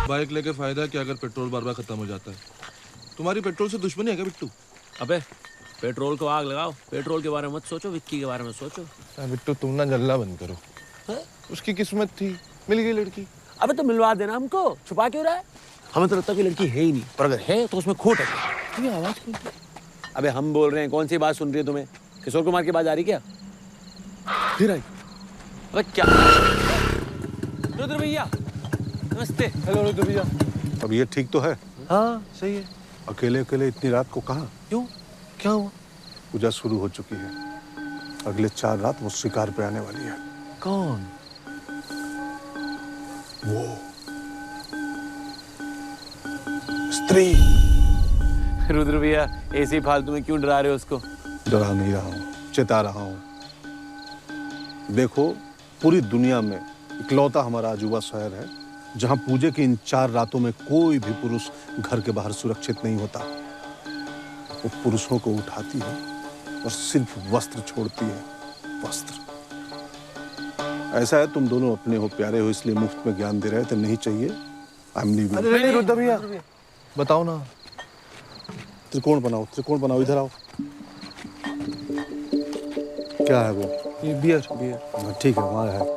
Bike लेके फायदा क्या अगर पेट्रोल बार बार खत्म हो जाता है। तुम्हारी पेट्रोल से दुश्मनी है क्या बिट्टू? अबे पेट्रोल को आग लगाओ, पेट्रोल के बारे में मत सोचो, विक्की के बारे में सोचो। बिट्टू तुम ना जलना बंद करो। है? उसकी किस्मत थी, मिल गई लड़की। अबे तो मिलवा देना हमको, छुपा क्यों रहा है? हमें तो लगता है कि लड़की है ही नहीं, पर अगर है तो उसमें खोट है। ये आवाज कौन सी? अबे हम बोल रहे हैं, कौन सी बात सुन रही है तुम्हें? किशोर कुमार की बात आ रही क्या? फिर आई। अबे क्या? रुद्र भैया नमस्ते। हेलो रुद्र भैया। अब ये ठीक तो है? हाँ सही है। अकेले अकेले इतनी रात को कहाँ? क्यों, क्या हुआ? पूजा शुरू हो चुकी है, अगले 4 रात वो शिकार पे आने वाली है। कौन? वो स्त्री। रुद्र भैया ऐसी फालतू में क्यों डरा रहे हो उसको? डरा नहीं रहा हूँ, चेता रहा हूँ। देखो, पूरी दुनिया में इकलौता हमारा अजूबा शहर है जहाँ पूजे की इन 4 रातों में कोई भी पुरुष घर के बाहर सुरक्षित नहीं होता। वो पुरुषों को उठाती है और सिर्फ वस्त्र छोड़ती है, वस्त्र। ऐसा है, तुम दोनों अपने हो, प्यारे हो, इसलिए मुफ्त में ज्ञान दे रहे थे, नहीं चाहिए। I am leaving. अरे नहीं रुद्र भैया, बताओ ना। त्रिकोण बनाओ, त्रिकोण बनाओ, इधर आओ। क्या है वो? ये बियर बियर। ठीक है, वहाँ है।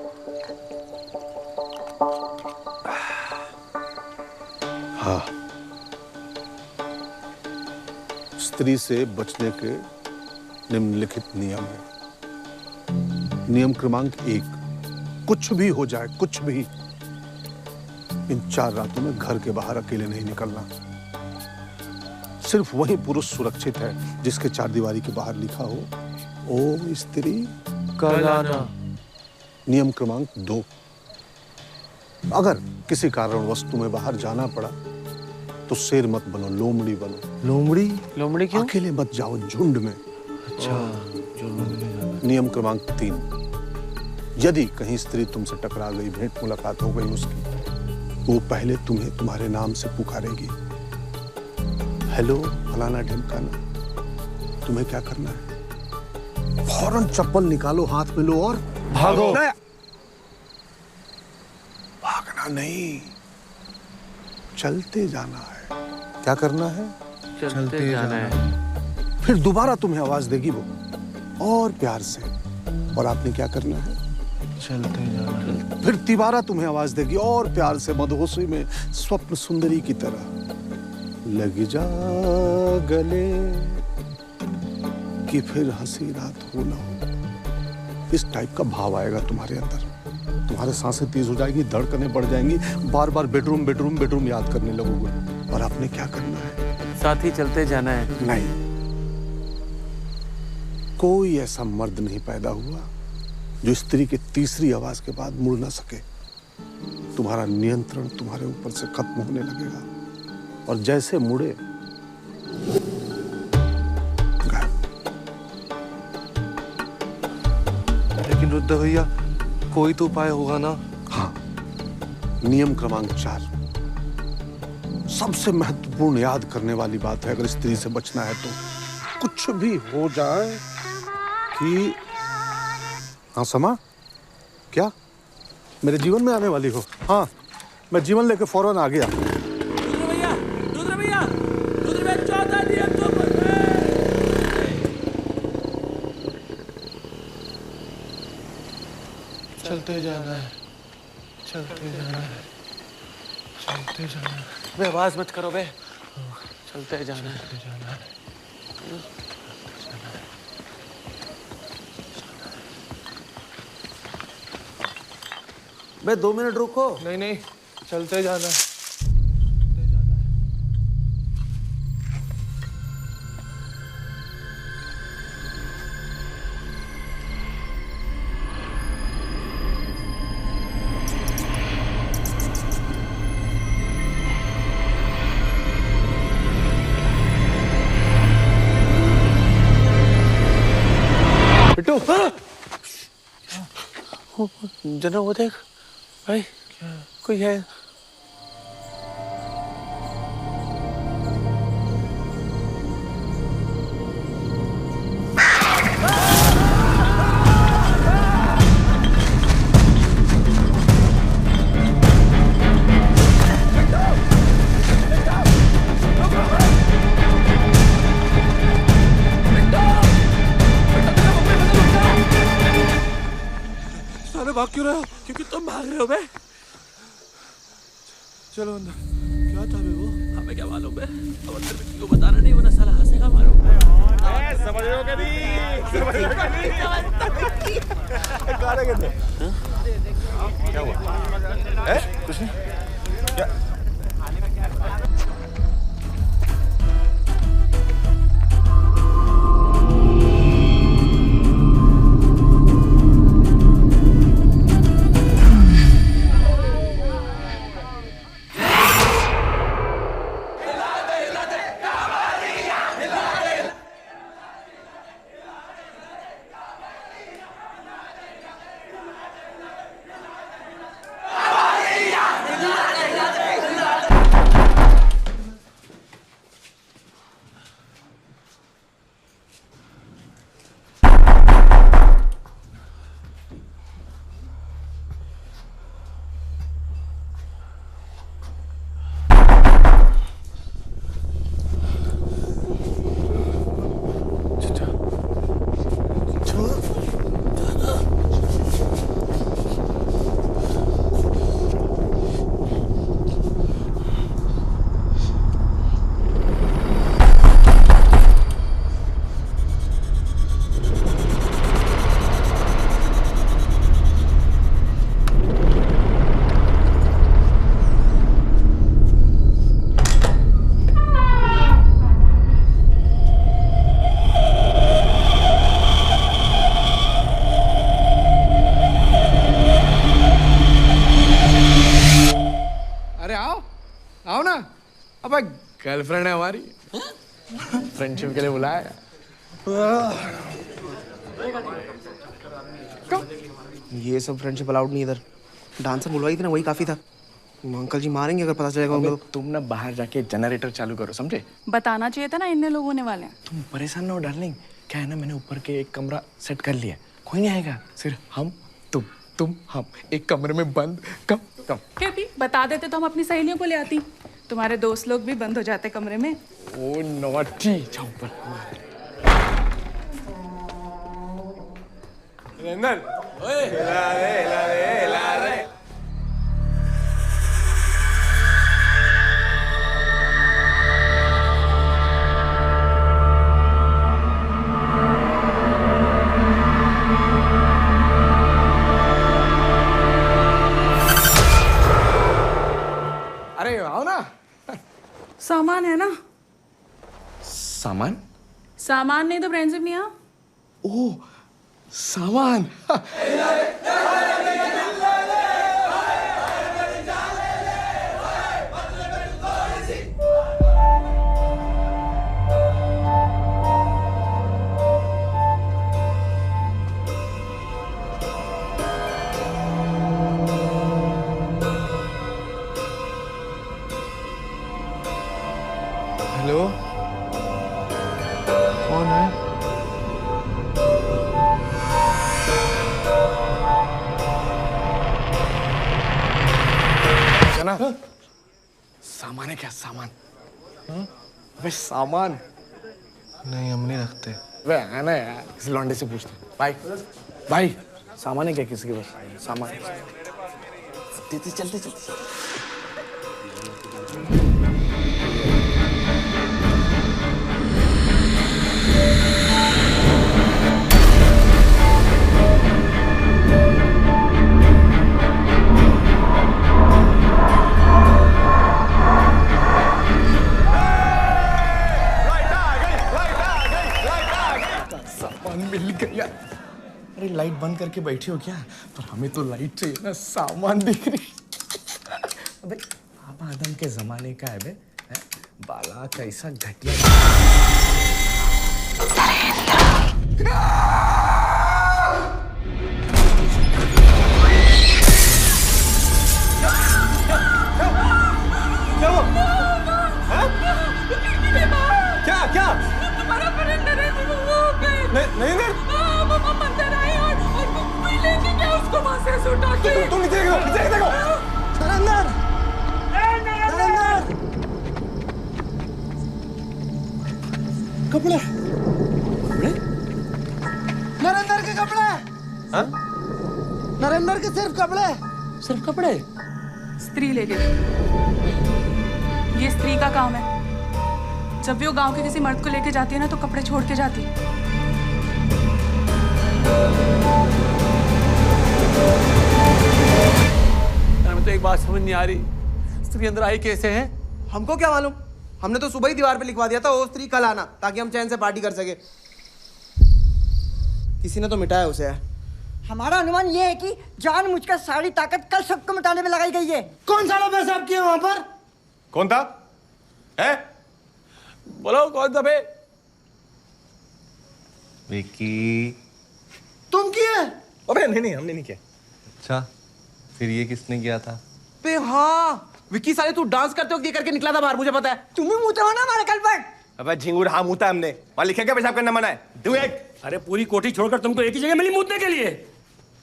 हाँ, स्त्री से बचने के निम्नलिखित नियम है। नियम क्रमांक 1, कुछ भी हो जाए, कुछ भी, इन 4 रातों में घर के बाहर अकेले नहीं निकलना। सिर्फ वही पुरुष सुरक्षित है जिसके 4 दीवारी के बाहर लिखा हो, ओ स्त्री कल आना। नियम क्रमांक 2, अगर किसी कारणवश तुम्हें बाहर जाना पड़ा तो शेर मत बनो, लोमड़ी बनो। लोमड़ी? लोमड़ी क्यों? अकेले मत जाओ, झुंड में। अच्छा, नियम क्रमांक 3, यदि कहीं स्त्री तुमसे टकरा गई, भेंट मुलाकात हो गई उसकी, वो पहले तुम्हें तुम्हारे नाम से पुकारेगी। हेलो फलाना ढिमकाना। तुम्हें क्या करना है? फौरन चप्पल निकालो, हाथ में लो और भागो। भागना नहीं, चलते जाना है। क्या करना है? चलते जाना है। फिर दोबारा तुम्हें आवाज देगी वो, और प्यार से, और आपने क्या करना है? चलते जाना है। फिर तिबारा तुम्हें आवाज देगी और प्यार से, मदहोशी में स्वप्न सुंदरी की तरह, लग जा गले कि फिर हंसी रात हो ना हो। इस टाइप का भाव आएगा तुम्हारे अंदर। तुम्हारे सांसें तेज हो जाएंगी, धड़कनें बढ़ जाएंगी, बार बार बेडरूम बेडरूम बेडरूम याद करने लगोगे। और आपने क्या करना है? साथ ही चलते जाना है। नहीं, कोई ऐसा मर्द नहीं पैदा हुआ जो स्त्री के तीसरी आवाज के बाद मुड़ ना सके। तुम्हारा नियंत्रण तुम्हारे ऊपर से खत्म होने लगेगा, और जैसे मुड़े लेकिन रुद्र भैया, कोई तो उपाय होगा ना? हाँ, नियम क्रमांक 4, सबसे महत्वपूर्ण याद करने वाली बात है। अगर स्त्री से बचना है तो कुछ भी हो जाए कि, हाँ समा, क्या मेरे जीवन में आने वाली हो? हाँ, मैं जीवन लेके फौरन आ गया। रुद्र भैया, रुद्र भैया, रुद्र भैया, 14 नियम तो चलते जाना है, चलते जाना है, चलते जाना है। बे आवाज मत करो बे, चलते जाना है। चलते जाना है। बे 2 मिनट रुको। नहीं नहीं, चलते जाना है। बिट्टू, जना वो देख भाई, क्या? कोई है? रहे हो बे? चलो अंदर। क्या था बे वो? हमें क्या मालूम बे? अब अंदर में किसी को बताना नहीं, वरना साला हंसेगा मारो। समझ रहे हो कि नहीं? समझ रहे हो कि नहीं? गाने के क्या हुआ? कुछ नहीं। क्या? आओ ना। अब गर्लफ्रेंड है हमारी, फ्रेंडशिप के लिए बुलाया। ये सब फ्रेंडशिप अलाउड नहीं इधर। डांसर बुलवाई थी ना, वही काफी था। अंकल जी मारेंगे अगर पता चलेगा उनको। तुम ना बाहर जाके जनरेटर चालू करो, समझे? बताना चाहिए था ना, इतने लोग होने वाले हैं। तुम परेशान ना हो डार्लिंग। क्या है ना, मैंने ऊपर के एक कमरा सेट कर लिया, कोई नहीं आएगा, सिर्फ हम तुम हम एक कमरे में बंद। कम क्या भी बता देते तो हम अपनी सहेलियों को ले आती। तुम्हारे दोस्त लोग भी बंद हो जाते कमरे में। ओ नॉटी, जाओ ऊपर। रंगन, ओए हिला रे हिला रे हिला रे। अरे आओ ना। सामान है ना? सामान? सामान नहीं तो फ्रेंडशिप नहीं। हाँ ओह सामान। हेलो, कौन है? ना सामान है क्या? सामान? अबे सामान नहीं, हम नहीं रखते। वे है ना यार, किसी लौंडे से पूछते। भाई भाई सामान है क्या किसी के पास? सामान चलते चलते चलते। मिल गया। अरे लाइट बंद करके बैठी हो क्या? पर हमें तो लाइट चाहिए ना, सामान दिख रही। अबे आप आदम के जमाने का है बे, बाला कैसा घटिया। क्या क्या? तुम्हारा फ्रेंड नरेंद्र वो गए। नहीं वो मंदिर आए और कोई लेके गया उसको वहां से उठा के। तुम नीचे देखो। नरेंद्र, कपड़े सिर्फ कपड़े? स्त्री लेके गई। ये स्त्री का काम है। जब भी वो गांव के किसी मर्द को लेके जाती है ना तो कपड़े छोड़ के जाती है। हमें तो एक बात समझ नहीं आ रही, स्त्री अंदर आई कैसे है? हमको क्या मालूम, हमने तो सुबह ही दीवार पे लिखवा दिया था, ओ स्त्री कल आना, ताकि हम चैन से पार्टी कर सके। किसी ने तो मिटाया उसे यार। हमारा अनुमान ये है कि जानबूझकर सारी ताकत कल सबको मिटाने में लगाई गई है। कौन सा लोग पेशाब किए वहां पर? कौन था? है? बोलो कौन था बे? विक्की। तुम किए? अबे नहीं हमने नहीं किया। अच्छा, फिर ये किसने किया था? बे हाँ, विक्की साले तू डांस करते वक्त ये करके निकला था बाहर, मुझे पता है। तुम ही मुंह हो ना हमारे कल पर। अबे झिंगुर, हाँ मुता हमने। वहां लिखे क्या पेशाब करना मना है? Do it. अरे पूरी कोठी छोड़कर तुमको एक ही जगह मिली मूतने के लिए?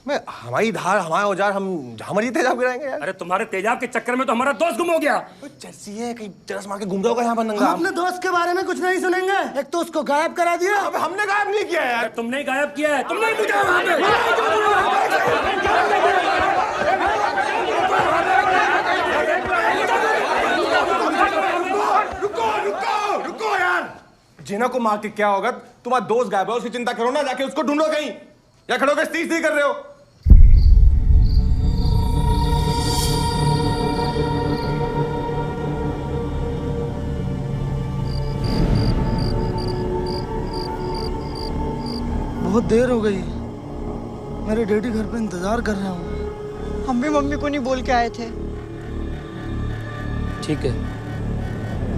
मैं हमारी धार, हमारा औजार, हम जहां मर्जी तेजाब गिराएंगे यार। अरे तुम्हारे तेजाब के चक्कर में तो हमारा दोस्त गुम हो गया। जैसी है कहीं जरस मार के घूम रहा होगा यहाँ पर नंगा। हम अपने दोस्त के बारे में कुछ नहीं सुनेंगे। एक तो उसको गायब करा दिया। अबे हमने गायब नहीं किया यार। तुमने ही गायब किया है, तुमने ही पूछा वहां पे। रुको यार। जिना को मार के क्या होगा? तुम्हारा दोस्त गायब है, उसकी चिंता करो ना, जाके उसको ढूंढो कहीं। या खड़े होकर स्त्री कर रहे हो? बहुत देर हो गई, मेरे डैडी घर पे इंतजार कर रहे हूँ। हम भी मम्मी को नहीं बोल के आए थे। ठीक है,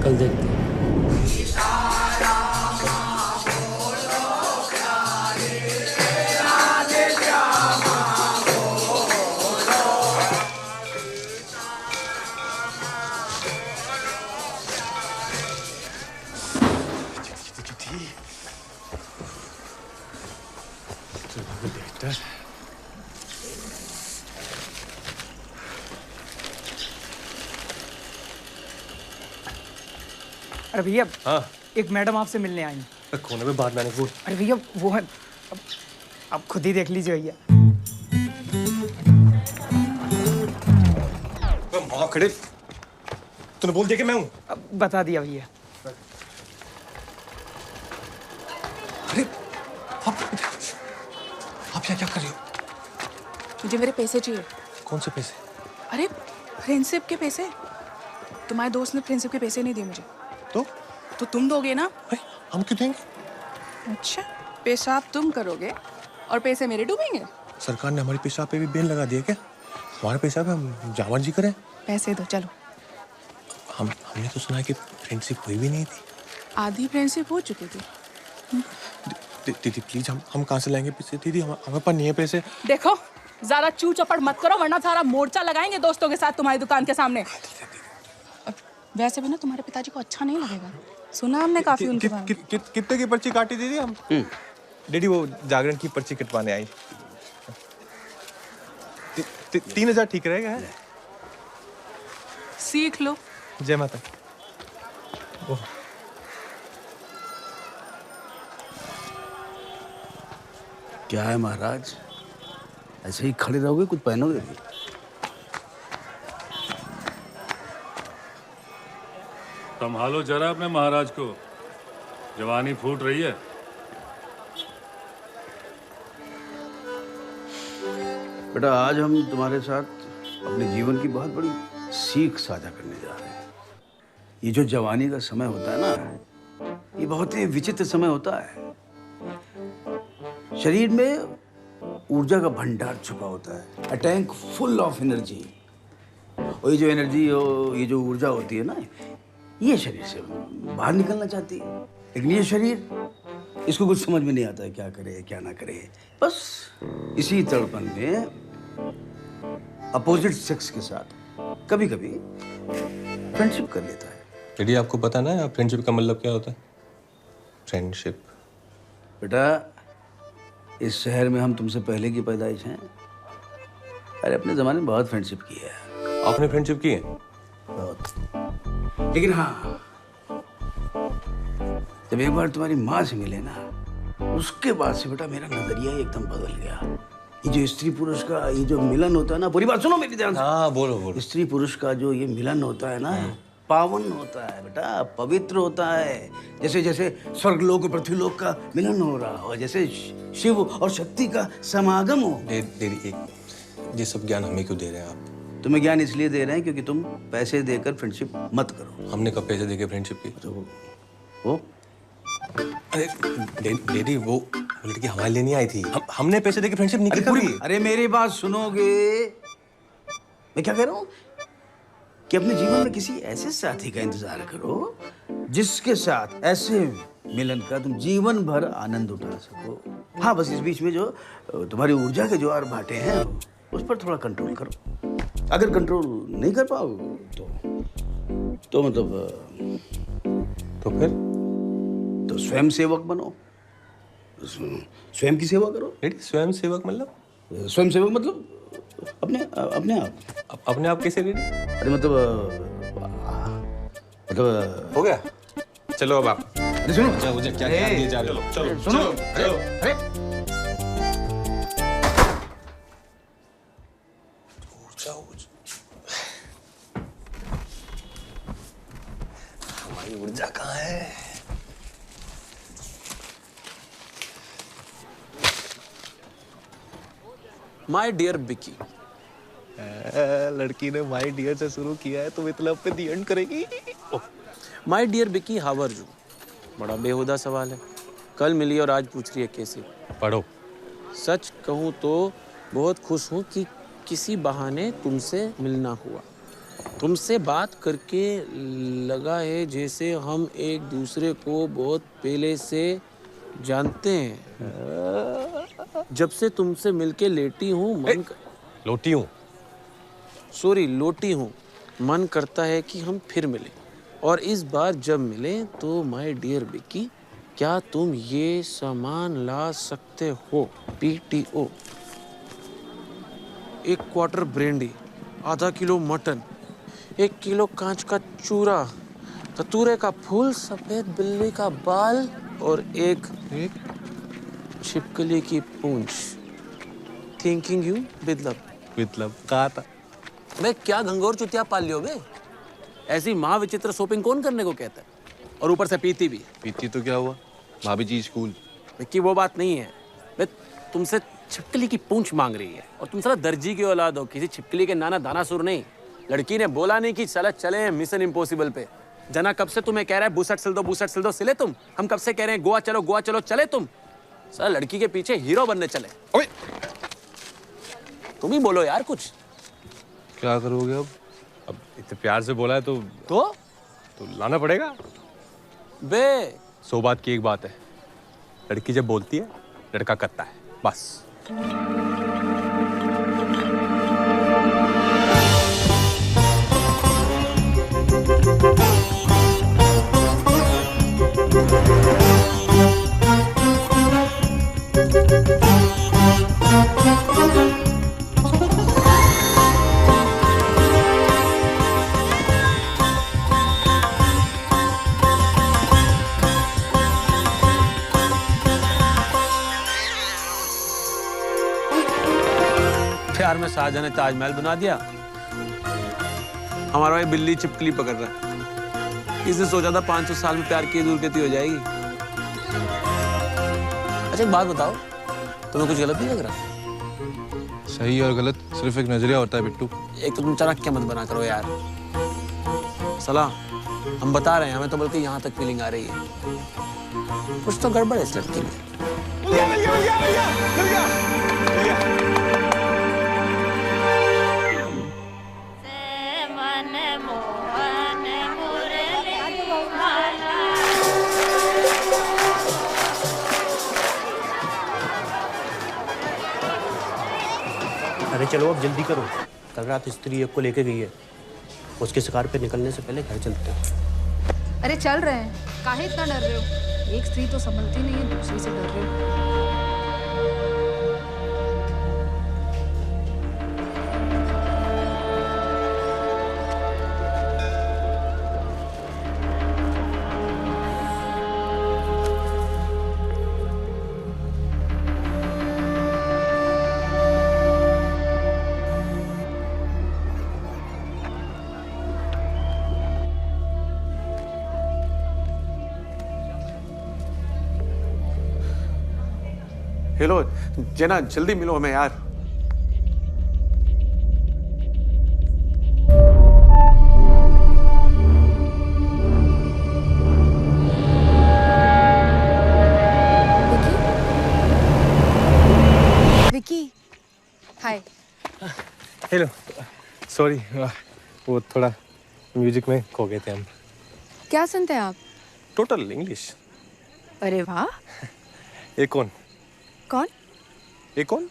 कल देखते हैं। अरे भैया, हाँ एक मैडम आपसे मिलने आई हैं। कोने में बात मैंने बोल। अरे भैया वो है, अब खुद ही देख लीजिए भैया। माँ खड़े, तूने बोल दिया कि मैं हूँ? अब बता दिया भैया। अरे आप क्या क्या कर रही हो? मुझे मेरे पैसे चाहिए। कौन से पैसे? अरे फ्रेंडशिप के पैसे। तुम्हारे दोस्त ने फ्रेंडशिप के पैसे नहीं दिए मुझे। तो तुम दोगे ना? हम क्यों देंगे? अच्छा, पेशाब तुम करोगे और पैसे मेरे डूबेंगे? सरकार ने हमारी पेशाब पे भी बैन लगा दिया क्या? हमारे पेशाब पे हम जामर जी करें? पैसे दो, चलो। हमने तो सुना कि फ्रेंडशिप हुई भी नहीं थी। आधी फ्रेंडशिप हो चुकी थी। दीदी प्लीज, हम कहाँ से लाएंगे पैसे? दीदी हमें पास नहीं है पैसे। देखो, ज्यादा चू चपड़ मत करो वरना सारा मोर्चा लगाएंगे दोस्तों के साथ तुम्हारी दुकान के सामने। वैसे भी ना तुम्हारे पिताजी को अच्छा नहीं लगेगा। सुना हमने काफी उनके बारे में। कितने की पर्ची काटी दीदी हम? डैडी वो जागरण की पर्ची कटवाने आई। 3000 ठीक रहेगा? है सीख लो। जय माता। क्या है महाराज, ऐसे ही खड़े रहोगे, कुछ पहनोगे भी? संभालो जरा अपने महाराज को, जवानी फूट रही है। बेटा, आज हम तुम्हारे साथ अपने जीवन की बहुत बड़ी सीख साझा करने जा रहे हैं। ये जो जवानी का समय होता है ना, ये बहुत ही विचित्र समय होता है। शरीर में ऊर्जा का भंडार छुपा होता है, a tank full of energy. और ये जो एनर्जी, ये जो ऊर्जा होती है ना, ये शरीर से बाहर निकलना चाहती है, लेकिन ये शरीर, इसको कुछ समझ में नहीं आता है क्या करे क्या ना करे। बस इसी तड़पन में अपोजिट सेक्स के साथ कभी कभी फ्रेंडशिप कर लेता है। डैडी आपको पता ना फ्रेंडशिप का मतलब क्या होता है? फ्रेंडशिप। बेटा, इस शहर में हम तुमसे पहले की पैदाइश हैं। अरे अपने जमाने में बहुत फ्रेंडशिप की है। आपने फ्रेंडशिप की है? बहुत। लेकिन हाँ, जब एक बार तुम्हारी माँ से मिले ना, उसके बाद से बेटा मेरा नजरिया ही एकदम बदल गया। ये जो स्त्री पुरुष का ये जो मिलन होता है ना, पूरी बात सुनो मेरी ध्यान से। हाँ बोलो बोलो। स्त्री पुरुष का जो ये मिलन होता है ना, पावन होता है बेटा, पवित्र होता है। जैसे जैसे स्वर्गलोक और पृथ्वीलोक का मिलन हो रहा हो, जैसे शिव और शक्ति का समागम हो। डेडी ये सब ज्ञान हमें क्यों दे रहे हैं आप? तुम्हें ज्ञान इसलिए दे रहे हैं क्योंकि तुम पैसे देकर फ्रेंडशिप मत करो। हमने कब पैसे देके फ्रेंडशिप की? तो वो अरे डेडी वो लड़की हमारे लिए नहीं आई थी। हमने पैसे देके फ्रेंडशिप नहीं की कभी। अरे मेरी बात सुनोगे? मैं क्या कह रहा हूँ कि अपने जीवन में किसी ऐसे साथी का इंतजार करो जिसके साथ ऐसे मिलन का तुम जीवन भर आनंद उठा सको। हाँ, बस इस बीच में जो तुम्हारी ऊर्जा के ज्वार भाटे हैं उस पर थोड़ा कंट्रोल करो। अगर कंट्रोल नहीं कर पाओ तो मतलब तो फिर तो स्वयं सेवक बनो, स्वयं की सेवा करो। स्वयं सेवक मतलब? स्वयं सेवक मतलब अपने आप कैसे? अरे मतलब हो गया। चलो अब आप। अरे सुनो, अच्छा मुझे क्या ज्ञान दिए जा रहे हो? चलो सुनो, चलो। अरे हमारी ऊर्जा कहाँ है? माय डियर बिकी। लड़की ने माय डियर से शुरू किया है तो मतलब पे दी एंड करेगी। माय डियर बिकी, हाउ आर यू? बड़ा बेहुदा सवाल है। कल मिली और आज पूछ रही है कैसी। पढ़ो। सच कहूँ तो बहुत खुश हूँ कि किसी बहाने तुमसे मिलना हुआ। तुमसे बात करके लगा है जैसे हम एक दूसरे को बहुत पहले से जानते हैं। जब से तुमसे मिलके लेटी हूँ लोटी हूँ। सॉरी, लोटी हूँ। मन करता है कि हम फिर मिलें। और इस बार जब मिले तो माय डियर बिकी, क्या तुम ये सामान ला सकते हो? PTO, 1 क्वार्टर ब्रेंडी, आधा किलो मटन, 1 किलो कांच का चूरा, धतूरे का फूल, सफेद बिल्ली का बाल और एक छिपकली की पूंछ। थिंकिंग यू बिदलब कहा था। मैं क्या घंघोर चुतिया पाल लियो बे? ऐसी माँ विचित्र शॉपिंग कौन करने को कहता है? और ऊपर से पीती भी। पीती तो क्या हुआ, भाभी जी स्कूल। विक्की वो बात नहीं है। मैं तुमसे छिपकली की पूंछ मांग रही है और तुम साला दर्जी की औलाद हो, किसी छिपकली के नाना दानासुर नहीं। लड़की ने बोला नहीं कि चला चले मिशन इम्पॉसिबल पे। जना कब से तुम्हें कह रहा है बुसट सिल दो, सिले तुम। हम कब से कह रहे हैं गोवा चलो, चले तुम। साला लड़की के पीछे हीरो बनने चले। ओए तुम ही बोलो यार कुछ। क्या करोगे अब इतने प्यार से बोला है तो लाना पड़ेगा बे। 100 बात की एक बात है, लड़की जब बोलती है लड़का करता है, बस। प्यार में शाहजहां ने ताजमहल बना दिया, हमारा भाई बिल्ली छिपकली पकड़ रहा है। इसने सोचा था 500 साल में प्यार की दूर गति हो जाएगी। अच्छा एक बात बताओ, तुम्हें कुछ गलत नहीं लग रहा? सही और गलत सिर्फ एक नजरिया होता है बिट्टू। एक तो तुम चाणक्य मत बना करो यार। सलाम, हम बता रहे हैं, हमें तो बल्कि यहाँ तक फीलिंग आ रही है। कुछ तो गड़बड़ है इस लड़की में। अरे चलो अब जल्दी करो, कल रात स्त्री एक को लेके गई है। उसके शिकार पे निकलने से पहले घर चलते हैं। अरे चल रहे हैं, काहे इतना डर रहे हो? एक स्त्री तो संभलती नहीं है, दूसरी से डर रहे हो। हेलो जेना, जल्दी मिलो हमें यार। विकी, हाय। हेलो, सॉरी, वो थोड़ा म्यूजिक में खो गए थे हम। क्या सुनते हैं आप? Total English. अरे वाह। ये कौन? कौन? ये कौन?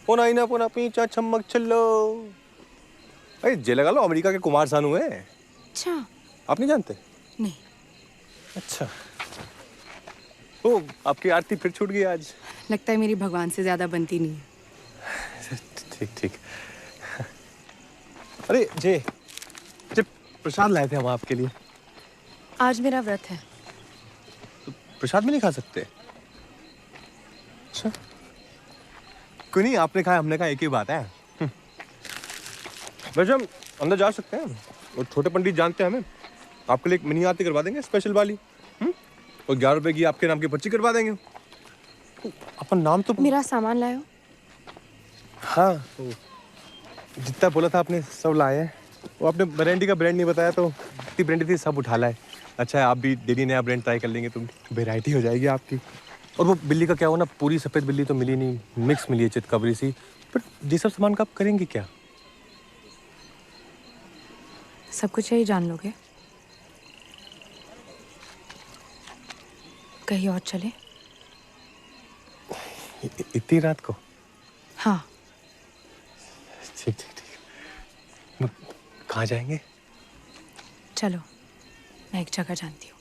पोना इना पोना पीछा चमक चलो। अरे जे लगा लो, अमेरिका के कुमार सानू है। अच्छा। आप नहीं जानते? नहीं। अच्छा। ओ, आपकी आरती फिर छूट गई आज। लगता है मेरी भगवान से ज्यादा बनती नहीं है। ठीक ठीक। अरे जे प्रसाद लाए थे हम आपके लिए। आज मेरा व्रत है। तो प्रसाद में नहीं खा सकते? अच्छा, क्यों नहीं? आपने खाया, हमने कहा, एक ही बात है। वैसे हम अंदर जा सकते हैं, और छोटे पंडित जानते हैं हमें। आपके लिए एक मिनी आरती करवा देंगे, स्पेशल वाली। और 11 रुपए की आपके नाम की पर्ची करवा देंगे। अपन नाम तो मेरा सामान लायो। हाँ, तो जितना बोला था आपने सब लाए हैं। वो आपने ब्रांडी का ब्रांड नहीं बताया, तो जितनी ब्रांडी थी सब उठा लाए। अच्छा है, आप भी डेली नया ब्रांड ट्राई कर लेंगे तो वेराइटी हो जाएगी आपकी। और वो बिल्ली का क्या हुआ ना, पूरी सफ़ेद बिल्ली तो मिली नहीं, मिक्स मिली है, चितकबरी सी। बट ये सब सामान का आप करेंगे क्या? सब कुछ यही जान लोगे? कहीं और चले? इतनी रात को? हाँ। ठीक ठीक ठीक। कहाँ जाएंगे? चलो, मैं एक जगह जानती हूँ।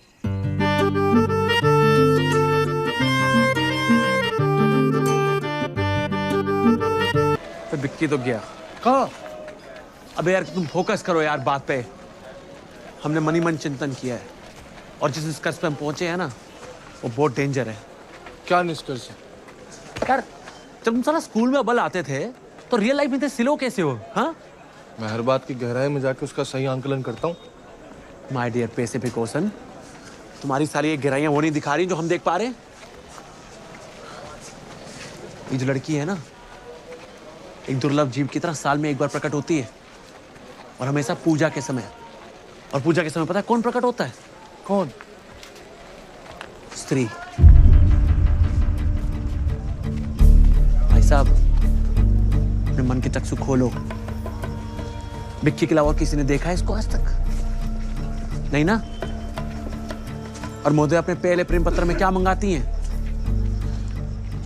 तो बिक्की तो गया। कहाँ? अबे यार तुम फोकस करो यार बात पे। हमने मनी मन चिंतन किया है, और जिस निष्कर्ष पे हम पहुंचे हैं ना, वो बहुत डेंजर है। क्या निष्कर्ष है? यार जब तुम साला स्कूल में अव्वल आते थे, तो रियल लाइफ में थे सिलो कैसे हो? हाँ, मैं हर बात की गहराई में जाके उसका सही आंकलन करता हूँ। माय डियर पैसिफिक ओशन, तुम्हारी सारी ये गहराइयां वो नहीं दिखा रही जो हम देख पा रहे हैं। ये जो लड़की है ना, एक दुर्लभ जीव की तरह साल में एक बार प्रकट होती है, और हमेशा पूजा के समय। और पूजा के समय पता है कौन प्रकट होता है? कौन? स्त्री। भाई साहब, अपने मन के चक्षु खोलो। बिक्की के अलावा किसी ने देखा है इसको आज तक? नहीं ना? और मोदी अपने पहले प्रेम पत्र में क्या मंगाती हैं?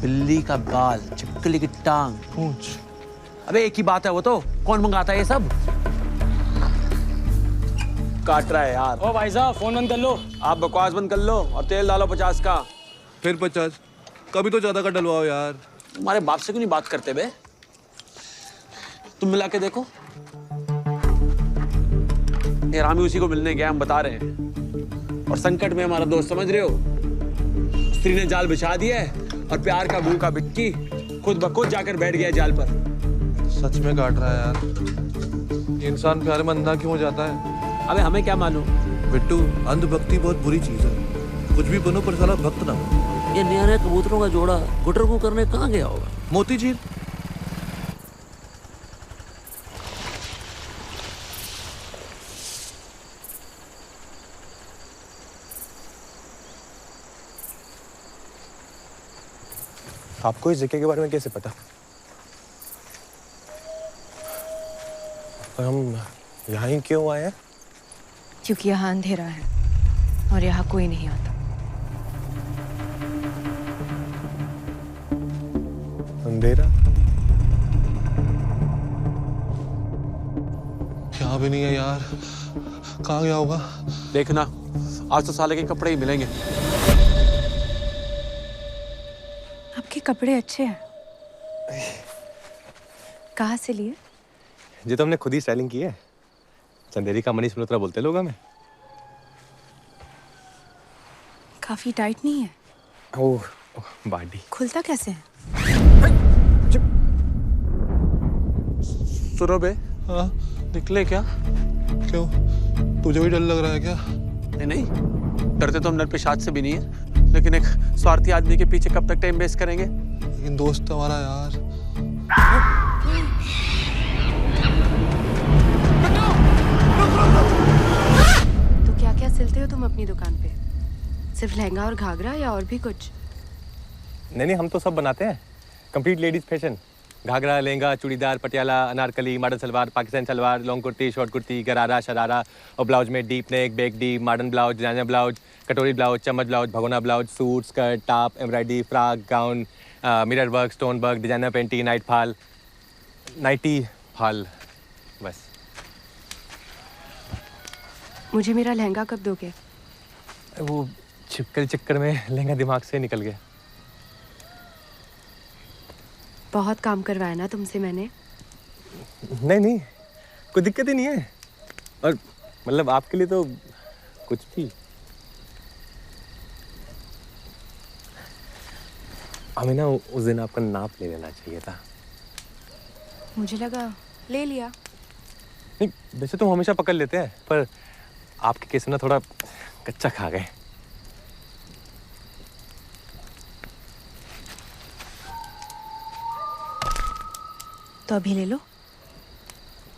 बिल्ली का बाल, छिपकली की टांग, पूंछ। अबे एक ही बात है वो तो। कौन मंगाता है ये सब? काट रहा है यार। ओ भाई साहब, फोन बंद कर लो। आप बकवास बंद कर लो और तेल डालो 50 का। फिर 50? कभी तो ज्यादा का डलवाओ यार। तुम्हारे बाप से क्यों नहीं बात करते बे? तुम मिला के देखो। यार हम उसी को मिलने गए, हम बता रहे हैं। और संकट में हमारा दोस्त, समझ रहे हो? स्त्री ने जाल बिछा दिया है, और प्यार का भूखा बिक्की खुद ब खुद जाकर बैठ गया जाल पर। सच में काट रहा है यार। ये इंसान प्यार में अंधा क्यों हो जाता है? अबे हमें क्या मालूम? बिट्टू, अंधभक्ति बहुत बुरी चीज है। कुछ भी बनो पर साला भक्त ना हो। ये नया नया कबूतरों का जोड़ा गुटर को करने कहाँ गया होगा? मोतीझील। आपको इस जगह के बारे में कैसे पता? और हम यहाँ ही क्यों आए हैं? क्योंकि यहाँ अंधेरा है और यहाँ कोई नहीं आता। अंधेरा? यहाँ भी नहीं है यार। कहाँ गया होगा? देखना, आज तो साले के कपड़े ही मिलेंगे। आपके कपड़े अच्छे हैं। कहाँ से लिए? ये तो हमने खुद ही स्टाइलिंग की है। चंदेरी का मनीष मल्होत्रा बोलते लोग हमें। काफी टाइट नहीं है? ओह, बॉडी खुलता कैसे है? सुनो बे। हाँ? निकले क्या? क्यों? तुझे भी डर लग रहा है क्या? नहीं नहीं, डरते तो हम नर पिशाच से भी नहीं है। लेकिन एक स्वार्थी आदमी के पीछे कब तक टाइम वेस्ट करेंगे? लेकिन दोस्त हमारा यार। तो क्या क्या सिलते हो तुम अपनी दुकान पे? सिर्फ लहंगा और घाघरा या और भी कुछ? नहीं, हम तो सब बनाते हैं, complete ladies fashion. Ghagra, lehenga, churidar, Patiala, Anarkali, modern salwar, Pakistani salwar, long kurti, short kurti, gharara, sharara और ब्लाउज में deep neck, back deep, modern blouse, designer blouse, कटोरी ब्लाउज, चम्मच ब्लाउज, भगोना blouse, suit, skirt, top, embroidery, frock, gown, mirror work, stone work, designer panty, nighty fall, बस। मुझे मेरा लहंगा कब दोगे? वो छिपकली चक्कर में लहंगा दिमाग से निकल गया। बहुत काम करवाया ना तुमसे मैंने। नहीं, कोई दिक्कत ही नहीं है। और मतलब आपके लिए तो कुछ भी। हमें ना उस दिन आपका नाप ले लेना चाहिए था। मुझे लगा ले लिया। नहीं, वैसे तो हम हमेशा पकड़ लेते हैं, पर आपके केस में ना थोड़ा कच्चा खा गए। तो अभी ले लो।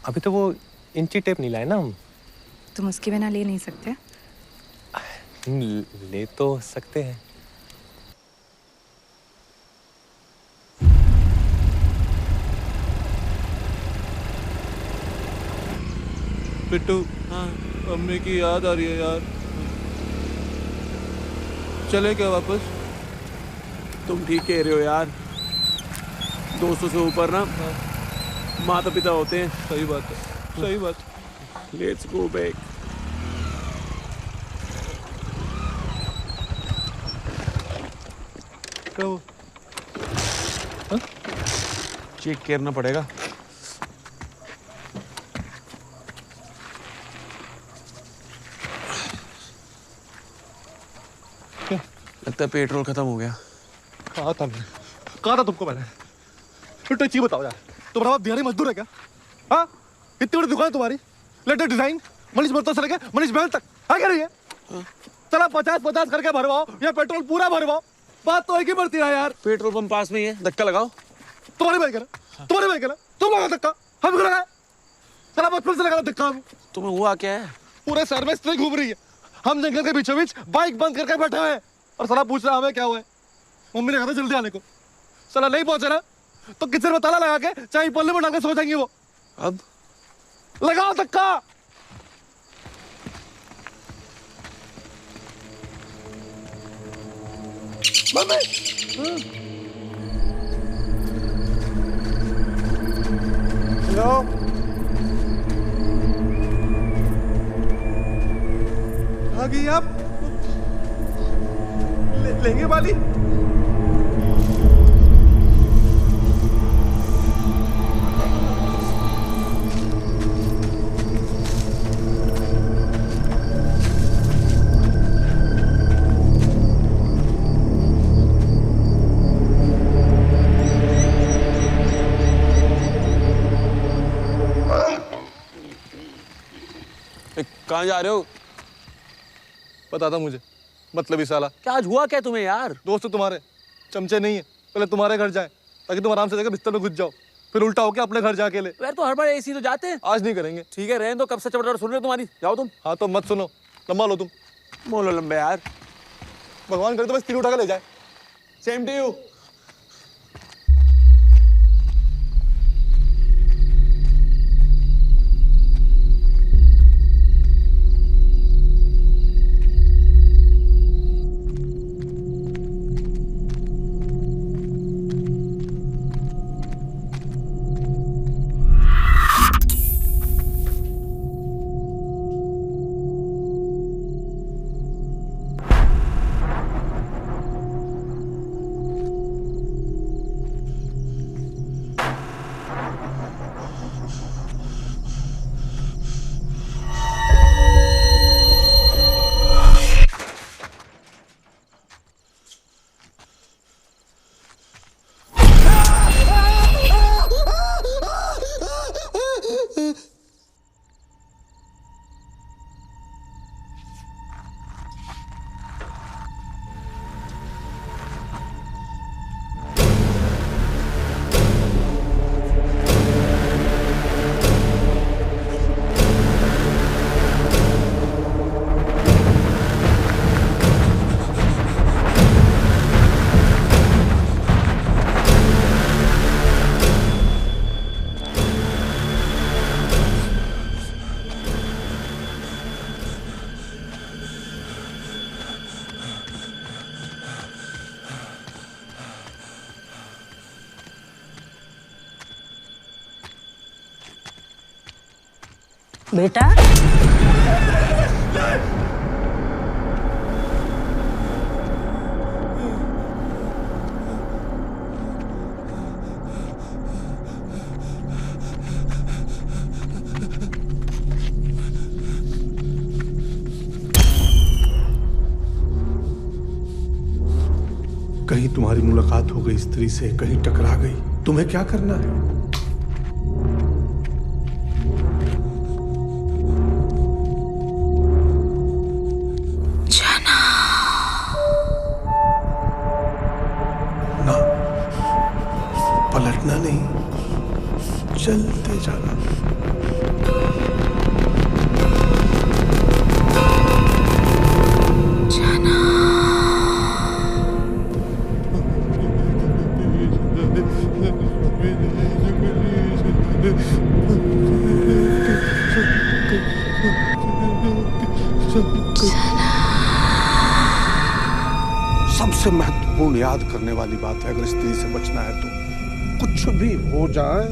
अभी तो वो इंची टेप नहीं लाए ना हम। तुम उसके बिना ले नहीं सकते? ले तो सकते हैं। पिट्टू, हाँ, मम्मी की याद आ रही है यार। चले क्या वापस? तुम ठीक कह रहे हो यार, दोस्तों से ऊपर ना माता पिता होते हैं। सही बात है, सही बात। Let's go back. क्या वो? चेक करना पड़ेगा। लगता है पेट्रोल खत्म हो गया। कहा था तुमको मैंने। फिर तो चीज बताओ यार, तुम्हारा बाप दिहाड़ी मजदूर है क्या? हाँ, इतनी बड़ी दुकान है तुम्हारी, लेटेस्ट डिजाइन, मनीष बर्तन से लेके मनीष बहन तक है क्या नहीं है? चला 50-50 करके भरवाओ या पेट्रोल पूरा भरवाओ, बात तो एक ही बढ़ती है यार। पेट्रोल पंप पास में ही है, धक्का लगाओ। तुम्हारी भाई कहना, तुम लगा धक्का, हम क्यों लगाए? चला बचपन से लगा धक्का। तुम्हें हुआ क्या है? पूरे शहर में स्त्री घूम रही है, हम जंगल के बीचों बीच बाइक बंद करके बैठे हुए हैं और साला पूछ रहा हमें क्या हुआ है। मम्मी ने कहा था जल्दी आने को, साला नहीं पहुंचे ना तो किचन में ताला लगा के चाय पल्ले में डाल के सो जाएंगे वो। अब लगाओ धक्का। मम्मी, हेलो, आ गई आप? लेंगे वाली? कहाँ जा रहे हो? पता था मुझे, मतलब ही साला। क्या आज हुआ क्या तुम्हें यार? दोस्त तुम्हारे चमचे नहीं है, पहले तुम्हारे घर जाए ताकि तुम आराम से जाकर बिस्तर में घुस जाओ, फिर उल्टा होके अपने घर जाके ले। यार तो हर बार ऐसी तो जाते हैं। आज नहीं करेंगे। ठीक है, रहने दो, कब से चबड़ सुन रहे हो तुम्हारी, जाओ तुम। हाँ तो मत सुनो, लंबा लो तुम। मोलो लंबे यार, भगवान करे तो बस तीर उठा के ले जाए। Same to you. बेटा कहीं तुम्हारी मुलाकात हो गई स्त्री से, कहीं टकरा गई, तुम्हें क्या करना है? जना। ना, पलटना नहीं, चलते जाना। सबसे महत्वपूर्ण याद करने वाली बात है, अगर स्त्री से बचना है तो कुछ भी हो जाए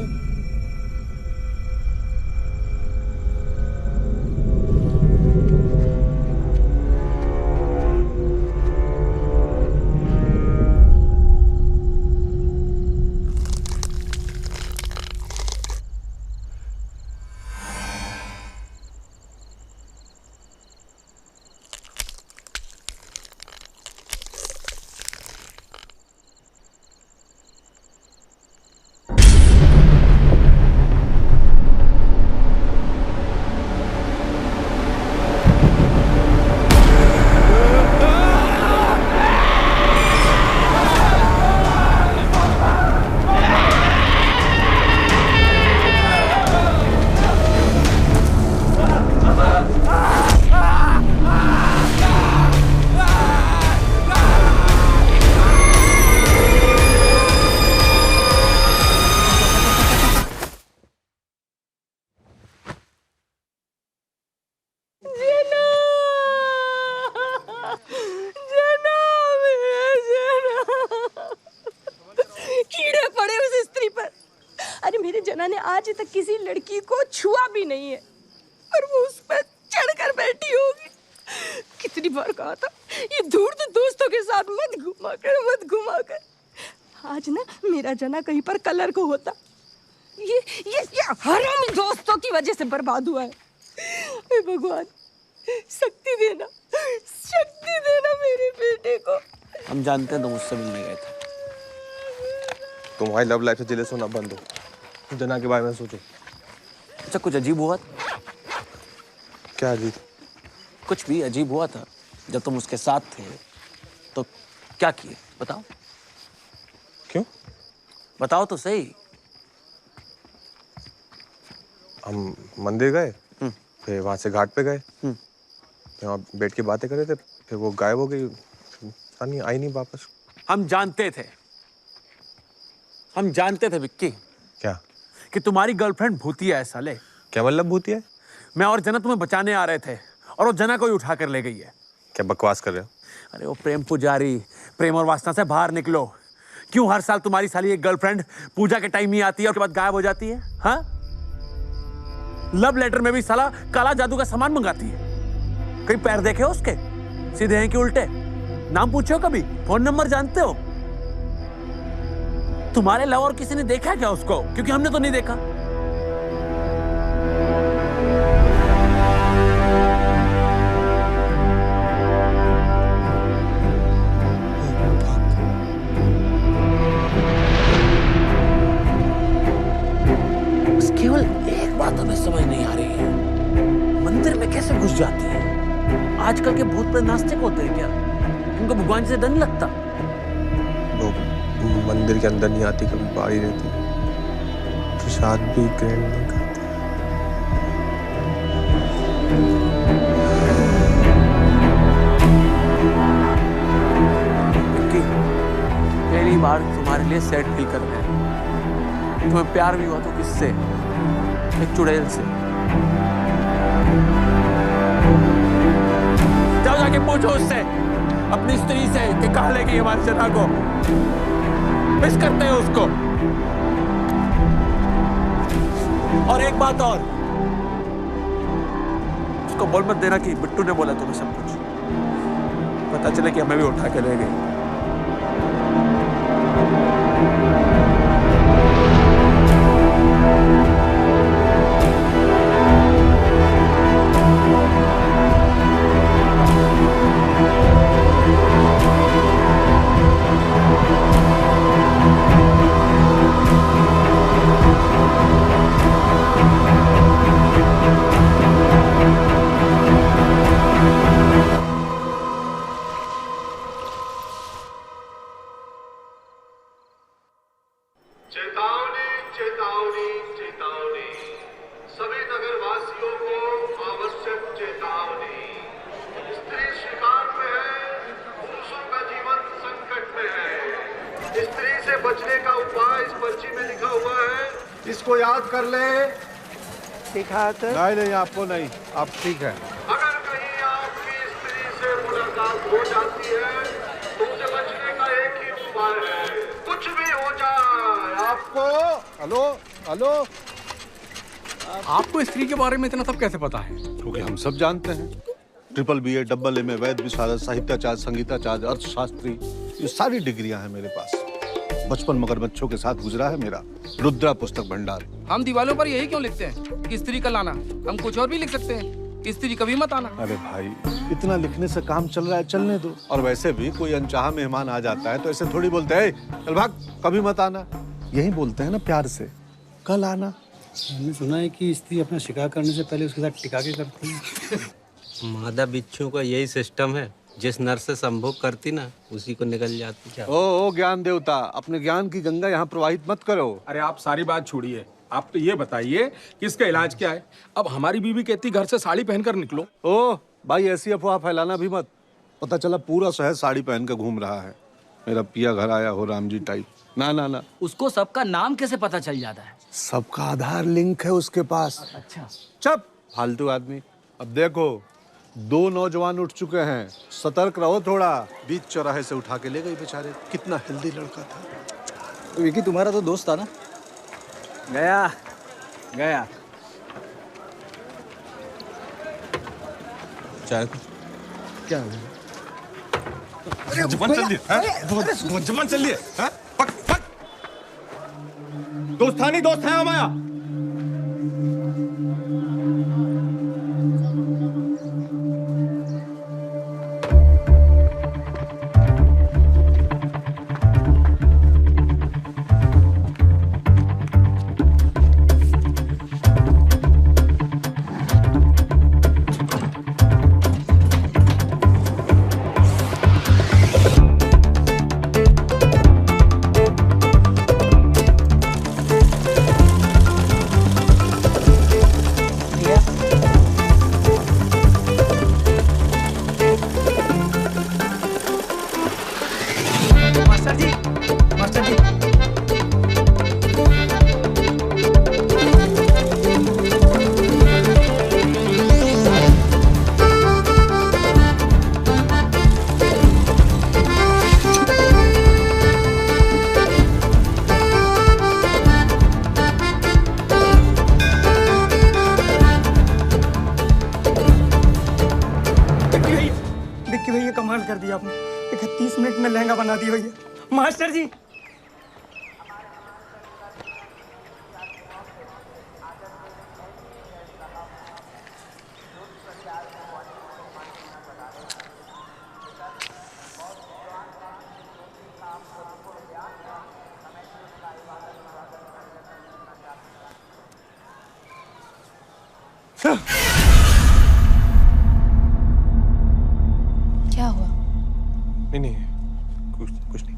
जना ने आज तक किसी लड़की को छुआ भी नहीं है और वो उस पर चढ़कर बैठी होगी। कितनी बार कहा था ये दूर तो दोस्तों के साथ मत घुमा कर। आज ना मेरा जना कहीं पर कलर को होता। ये हरामी दोस्तों की वजह से बर्बाद हुआ है। हे भगवान शक्ति देना मेरे बेटे को। हम जानते हैं तुम मुझसे मिलने गए थे। तुम्हारी लव लाइफ से जेलस होना बंद हो, जना के बारे में सोचो। अच्छा कुछ अजीब हुआ था? क्या अजीब? कुछ भी अजीब हुआ था जब तुम उसके साथ थे तो क्या किए बताओ? क्यों? बताओ तो सही। हम मंदिर गए, फिर वहां से घाट पे गए, वहाँ बैठ के बातें कर रहे थे, फिर वो गायब हो गई, आई नहीं वापस। हम जानते थे विक्की। क्या? कि तुम्हारी गर्लफ्रेंड भूतिया है साले। क्या मतलब भूतिया है? मैं और जना तुम्हें बचाने आ रहे थे और वो जना को ही उठा कर ले गई है। क्या बकवास कर रहे हो? अरे वो प्रेम पुजारी, प्रेम और वासना से बाहर निकलो। क्यों हर साल तुम्हारी साली एक गर्लफ्रेंड पूजा के टाइम ही आती है और उसके बाद गायब हो जाती है? हाँ? लव लेटर में भी साला काला जादू का सामान मंगाती है। कहीं पैर देखे हो उसके? सीधे हैं कि उल्टे? नाम पूछो कभी? फोन नंबर जानते हो? तुम्हारे अलावा और किसी ने देखा क्या उसको? क्योंकि हमने तो नहीं देखा। बस केवल एक बात हमें समझ नहीं आ रही है, मंदिर में कैसे घुस जाती है? आजकल के भूत प्रेत नास्तिक होते हैं क्या? इनको भगवान से डर नहीं लगता? मंदिर के अंदर नहीं आती, कभी बाहर ही रहती, प्रसाद भी ग्रहण नहीं करती। विक्की, पहली बार तुम्हारे लिए सैड फील कर रहे हैं। तुम्हें प्यार भी हुआ तो किससे? एक चुड़ैल से। जाओ जाके पूछो उससे, अपनी स्त्री से, कि कहाँ ले गई हमारी जना को। मिस करते हैं उसको। और एक बात और, उसको बोल मत देना कि बिट्टू ने बोला तुम्हें सब कुछ। पता चले कि हमें भी उठा के ले गई। चेतावनी चेतावनी चेतावनी, सभी नगरवासियों को आवश्यक चेतावनी। स्त्री शिकार में है, पुरुषों का जीवन संकट में है। स्त्री से बचने का उपाय इस पर्ची में लिखा हुआ है, इसको याद कर ले। नहीं नहीं, आपको नहीं, आप ठीक है। अगर कहीं आपकी स्त्री से मुलाकात हो जाती है तो उसे बचने का एक ही उपाय है, कुछ भी हो जाए आपको। हेलो हेलो, आपको स्त्री के बारे में इतना सब कैसे पता है? क्योंकि हम सब जानते हैं। ट्रिपल BA, डबल MA, वैद विशारद, साहित्याचार्य, संगीताचार्य, अर्थशास्त्री, ये सारी डिग्रियां हैं मेरे पास। बचपन मगरमच्छों के साथ गुजरा है मेरा। रुद्रा पुस्तक भंडार। हम दीवारों पर यही क्यों लिखते हैं कि स्त्री का लाना? हम कुछ और भी लिख सकते हैं, स्त्री कभी मत आना। अरे भाई, इतना लिखने से काम चल रहा है, चलने दो। और वैसे भी कोई अनचाहा मेहमान आ जाता है तो ऐसे थोड़ी बोलते हैं चल भाग, कभी मत आना। यही बोलते हैं ना प्यार से, कल आना। मैंने सुना है कि स्त्री अपना शिकार करने से पहले उसके साथ टिका के करती है। मादा बिच्छू का यही सिस्टम है, जिस नर से संभोग करती ना उसी को निकल जाती। क्या ओ ज्ञान देवता, अपने ज्ञान की गंगा यहाँ प्रवाहित मत करो। अरे आप सारी बात छोड़िए, आप तो ये बताइए कि इसका इलाज क्या है? अब हमारी बीवी कहती घर से साड़ी पहनकर निकलो। ओ भाई, ऐसी अफवाह फैलाना भी मत। पता चला पूरा शहर साड़ी पहन कर घूम रहा है, मेरा पिया घर आया हो राम जी टाइप। ना ना ना, उसको सबका नाम कैसे पता चल जाता है? सबका आधार लिंक है उसके पास। अच्छा, चुप फालतू आदमी। अब देखो, 2 नौजवान उठ चुके हैं, सतर्क रहो थोड़ा। बीच चौराहे से उठा के ले गई बेचारे। कितना हेल्दी लड़का था। विकी तुम्हारा तो दोस्त था ना? गया गया। चाय क्या जबान चल रही है, जबान चल रही है। पक पक, दोस्तानी दोस्त है हमारा। कर दिया आपने। 31 मिनट में लहंगा बना दिया भैया। मास्टर जी, क्या हुआ? नहीं, कुछ नहीं।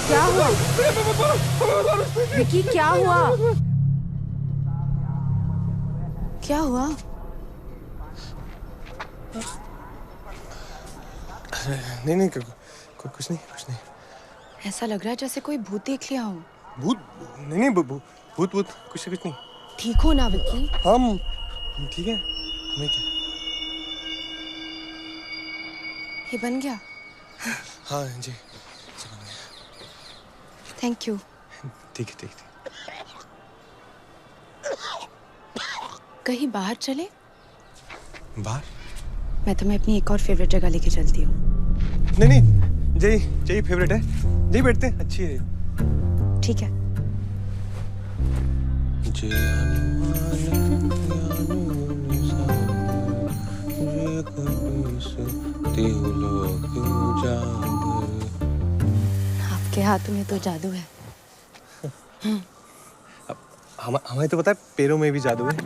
क्या हुआ? विकी, क्या हुआ? क्या हुआ? नहीं नहीं कुछ नहीं। ऐसा लग रहा है जैसे कोई भूत देख लिया हो। भूत? नहीं भूत कुछ नहीं। ठीक हो ना विक्की? हम ठीक है। हमें क्या? ये बन गया? हाँ जी बन गया। Thank you. ठीक है। कहीं बाहर चले? बाहर? मैं तुम्हें अपनी एक और फेवरेट जगह लेके चलती हूँ। नहीं जय फेवरेट है, जय बैठते हैं, अच्छी है। ठीक है। आपके हाथों में तो जादू है। हमें तो पता है पैरों में भी जादू है,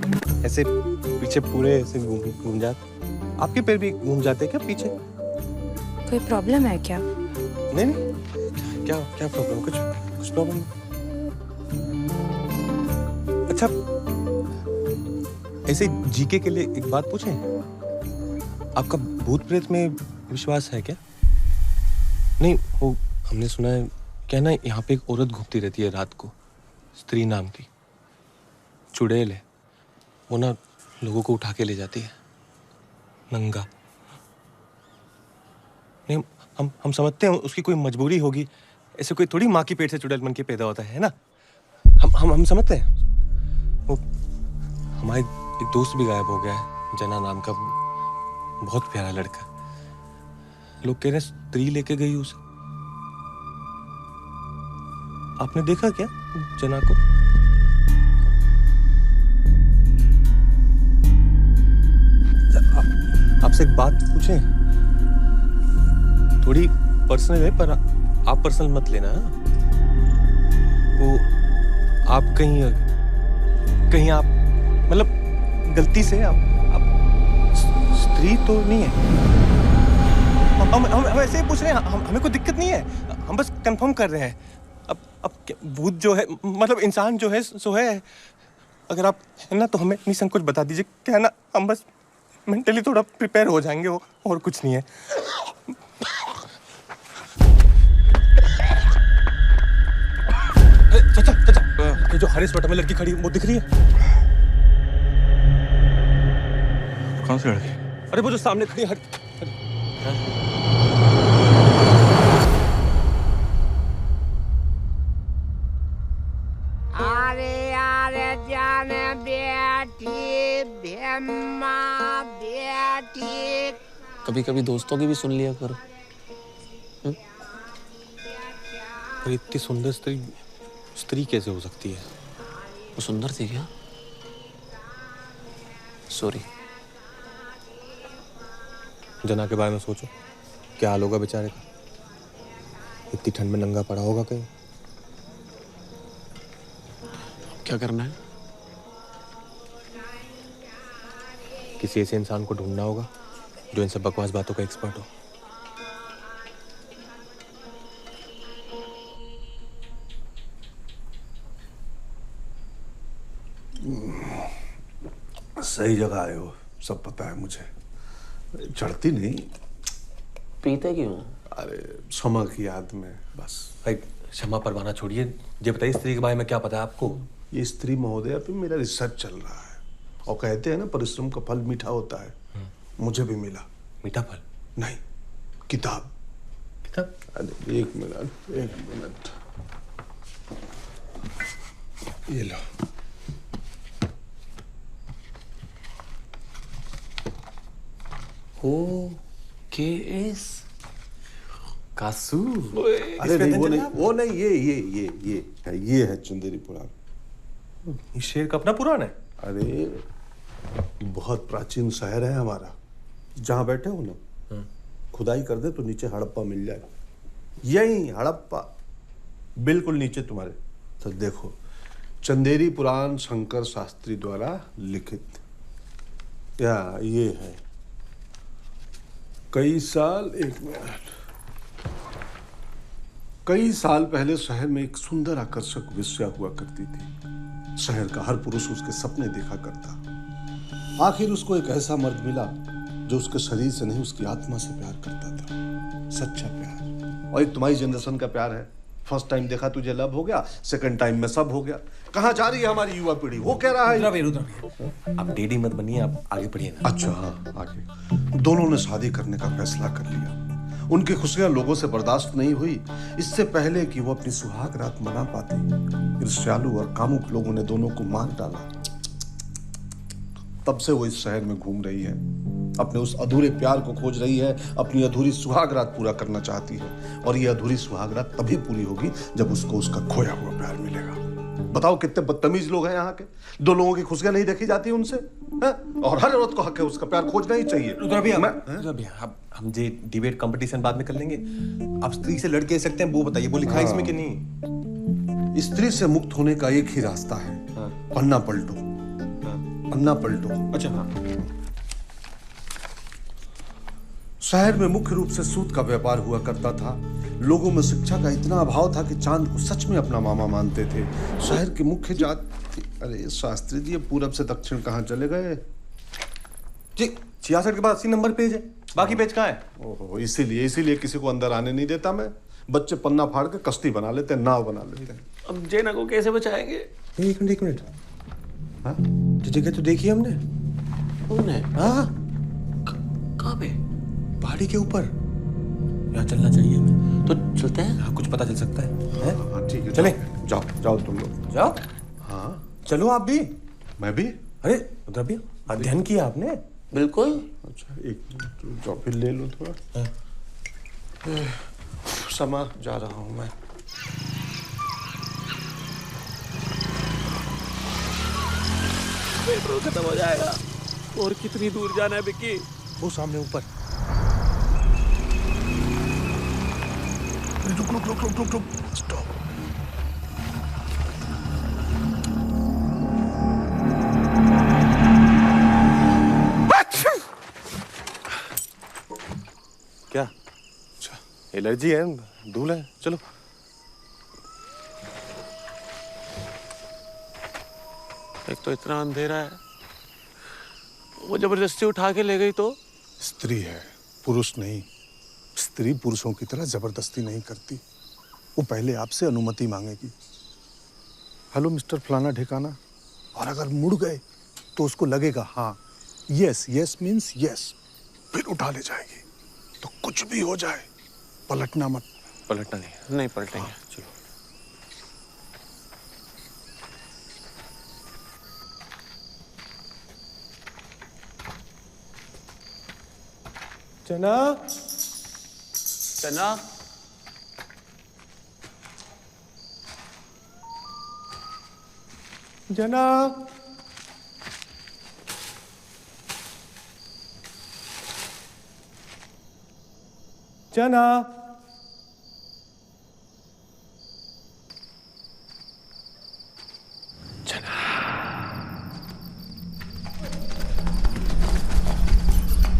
ऐसे पीछे पूरे ऐसे घूम जाते। आपके पैर भी घूम जाते हैं क्या पीछे? कोई प्रॉब्लम है क्या? नहीं क्या प्रॉब्लम? कुछ प्रॉब्लम? अच्छा ऐसे जीके के लिए एक बात पूछें, आपका भूत प्रेत में विश्वास है क्या? नहीं वो हमने सुना है क्या ना, यहाँ पे एक औरत घूमती रहती है रात को, स्त्री नाम की, चुड़ैल है, वो ना लोगों को उठा के ले जाती है नंगा। नहीं हम समझते हैं उसकी कोई मजबूरी होगी, ऐसे कोई थोड़ी माँ की पेट से चुड़ैल बन के पैदा होता है ना। हम समझते हैं। वो हमारे एक दोस्त भी गायब हो गया है, जना नाम का, बहुत प्यारा लड़का। लोग कह रहे हैं स्त्री लेके गई उसे। आपने देखा क्या जना को? आपसे एक बात पूछें, थोड़ी पर्सनल है पर आप पर्सनल मत लेना। वो आप कहीं आप मतलब गलती से आप स्त्री तो नहीं है? हम ऐसे ही पूछ रहे हैं, हमें कोई दिक्कत नहीं है, हम बस कंफर्म कर रहे हैं। अब भूत जो है मतलब इंसान जो है सो है, अगर आप है ना तो हमें निसंकोच बता दीजिए, क्या है ना, हम बस मेंटली थोड़ा प्रिपेयर हो जाएंगे, वो और कुछ नहीं है। चाचा ये जो हरे स्वेटर में लड़की खड़ी है वो दिख रही है? कौन सी लड़की? अरे वो जो सामने खड़ी है अरे जाने बेटी बेम्मा बेटी। कभी कभी दोस्तों की भी सुन लिया करो। अरे इतनी सुंदर स्त्री कैसे हो सकती है? वो सुंदर थी क्या? सॉरी। जना के बारे में सोचो, क्या हाल होगा बेचारे का, इतनी ठंड में नंगा पड़ा होगा कहीं। क्या करना है? किसी ऐसे इंसान को ढूंढना होगा जो इन सब बकवास बातों का एक्सपर्ट हो। सही जगह आए हो, सब पता है मुझे। चढ़ती नहीं। पीते क्यों? अरे क्षमा की याद में बस। भाई क्षमा परवाना छोड़िए, ये बताइए स्त्री के बारे में क्या पता है आपको? ये स्त्री महोदया पे मेरा रिसर्च चल रहा है, और कहते हैं ना परिश्रम का फल मीठा होता है। मुझे भी मिला। मीठा फल? नहीं, किताब। किताब? अरे एक मिनट ये लो। KS कासू। अरे नहीं वो नहीं ये है चंदेरी पुराण। ये शेर का अपना पुराण है? अरे बहुत प्राचीन शहर है हमारा, जहाँ बैठे हो ना, खुदाई कर दे तो नीचे हड़प्पा मिल जाए। यही हड़प्पा बिल्कुल नीचे तुम्हारे। तो देखो, चंदेरी पुराण शंकर शास्त्री द्वारा लिखित, या ये है कई साल पहले शहर में एक सुंदर आकर्षक वेश्या हुआ करती थी। शहर का हर पुरुष उसके सपने देखा करता। आखिर उसको एक ऐसा मर्द मिला जो उसके शरीर से नहीं उसकी आत्मा से प्यार करता था। सच्चा प्यार। और एक तुम्हारी जनरेशन का प्यार है, फर्स्ट टाइम देखा तुझे लव हो गया, सेकंड टाइम में सब हो गया। कहाँ जा रही है हमारी युवा पीढ़ी? वो कह रहा है रुद्रा, आप डेडी मत बनिए, आप आगे बढ़िए ना। अच्छा हाँ, आगे। दोनों ने शादी करने का फैसला कर लिया। उनकी खुशियां लोगों से बर्दाश्त नहीं हुई। इससे पहले कि वो अपनी सुहाग रात मना पाते, ईर्ष्यालु और कामुक लोगों ने दोनों को मार डाला। तब से वो इस शहर में घूम रही है, अपने उस अधूरे प्यार को खोज रही है, अपनी अधूरी सुहाग रात पूरा करना चाहती है। और ये अधूरी सुहाग रात तभी पूरी होगी जब उसको उसका खोया हुआ प्यार मिलेगा। बताओ कितने बदतमीज लोग हैं यहाँ के। दो लोगों की खुशियां नहीं देखी जाती उनसे, है? और हर औरत को हक है उसका प्यार खोजना ही चाहिए। रुद्रा भैया, हम जे डिबेट कंपटीशन बाद में कर लेंगे। आप स्त्री से लड़ के सकते हैं, वो बताइए, वो लिखा है इसमें कि नहीं? स्त्री से मुक्त होने का एक ही रास्ता है, पन्ना पलटो। पन्ना पलटो। अच्छा हाँ। शहर में मुख्य रूप से सूत का व्यापार हुआ करता था। लोगों में शिक्षा का इतना अभाव था कि चांद को सच में अपना मामा मानते थे। शहर की मुख्य जाति, अरे शास्त्री जी, पूरब से दक्षिण कहाँ चले गए जी? 66 के बाद 80 नंबर पेज है, बाकी पेज कहाँ है? ओहो, इसीलिए किसी को अंदर आने नहीं देता मैं। बच्चे पन्ना फाड़ के कश्ती बना लेते हैं, नाव बना लेते हैं। अब जेना को कैसे बचाएंगे? एक मिनट। हाँ, जगह तो देखी हमने। हमने? हाँ। कहाँ पे? पहाड़ी के ऊपर। यहाँ चलना चाहिए हमें, तो चलते हैं। हाँ, कुछ पता चल सकता है। हाँ ठीक है, चले। जाओ तुम लोग जाओ। हाँ चलो आप भी। मैं भी? अरे रुद्रा भैया, अध्ययन किया आपने? बिल्कुल। अच्छा एक मिनट, जाओ फिर ले लो थोड़ा। समा जा रहा हूँ मैं। पेट्रोल खत्म हो जाएगा। और कितनी दूर जाना है विक्की? वो सामने ऊपर। रुक स्टॉप। क्या? अच्छा, एलर्जी है, धूल है। चलो। एक तो इतना अंधेरा है, वो जबरदस्ती उठा के ले गई तो? स्त्री है, पुरुष नहीं। स्त्री पुरुषों की तरह जबरदस्ती नहीं करती। वो पहले आपसे अनुमति मांगेगी। हेलो मिस्टर फलाना ठिकाना, और अगर मुड़ गए तो उसको लगेगा हाँ, यस मीन्स यस, फिर उठा ले जाएगी। तो कुछ भी हो जाए पलटना मत। पलटना नहीं पलटेंगे। हाँ, चलो। चना चना जना चना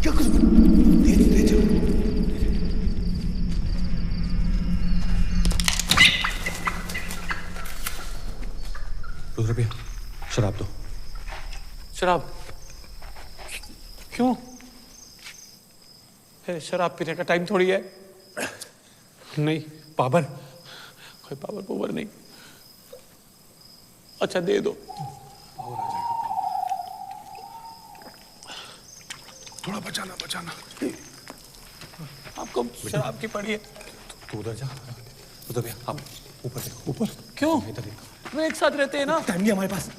क्या कुछ धीरे चलो। रुद्र भैया, शराब दो। शराब? क्यों? शराब पीने का टाइम थोड़ी है। नहीं पावर, कोई पावर नहीं। अच्छा दे दो। थोड़ा बचाना। आपको शराब की पड़ी है। तू उधर जा। रुद्र भैया, आप ऊपर देखो। ऊपर क्यों? इधर देखो। वे एक साथ रहते हैं ना। टाइम नहीं हमारे पास।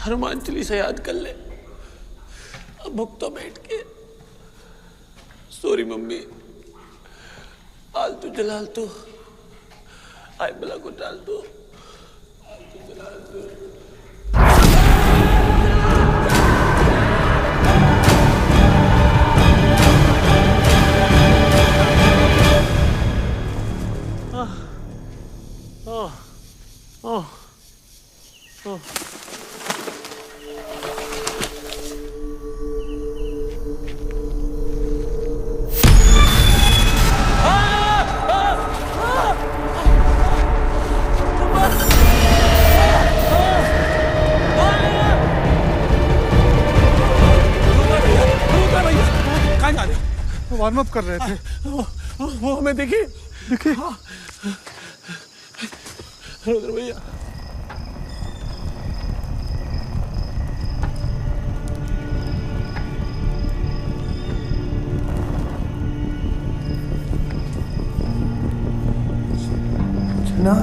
हनुमान चालीसा याद कर ले। अब भुगतो बैठ के। सॉरी मम्मी, आलतू जलालतू, आई बला को डाल दो। आलतू जलालतू। वार्म अप कर रहे थे। वो हमें देखिए देखिए। रुद्र भैया, ना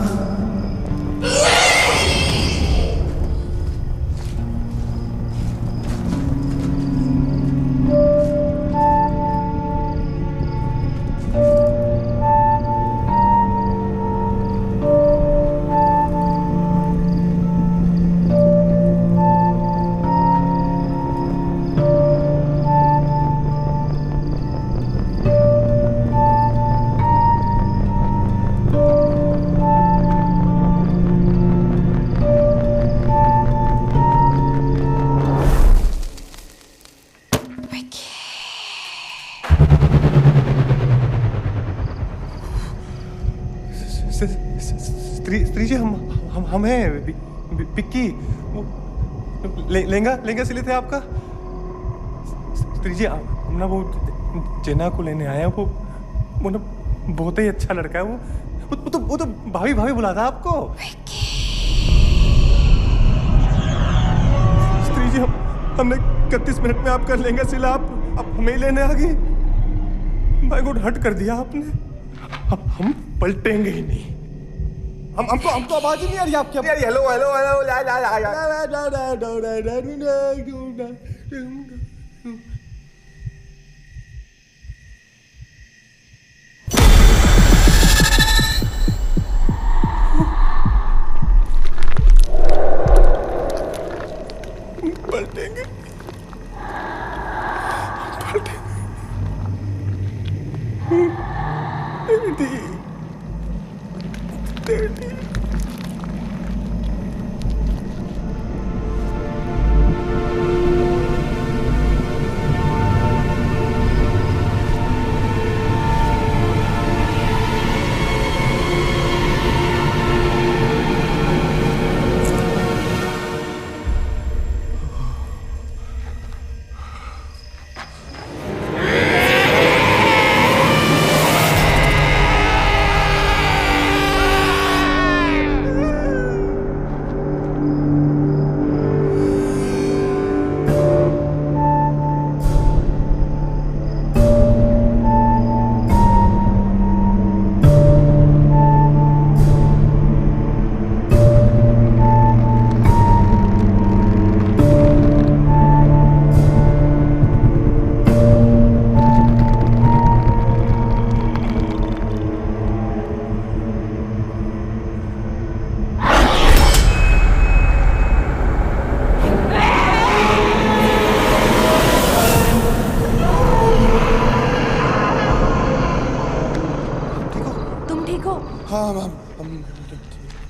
स्त्री जी, हम हैं पिक्की। लहंगा सिले थे आपका। स्त्री जी, हम ना वो जेना को लेने आए हैं। वो ना बहुत ही अच्छा लड़का है। वो तो भाभी बुला था आपको। स्त्री जी, हमने 31 मिनट में आपका लहंगा सिला, आप हमें लेने आ गई। भाई को हट कर दिया आपने। हम पलटेंगे ही नहीं। हमको आवाज ही नहीं आ रही आपकी। हेलो हेलो पलटेंगे।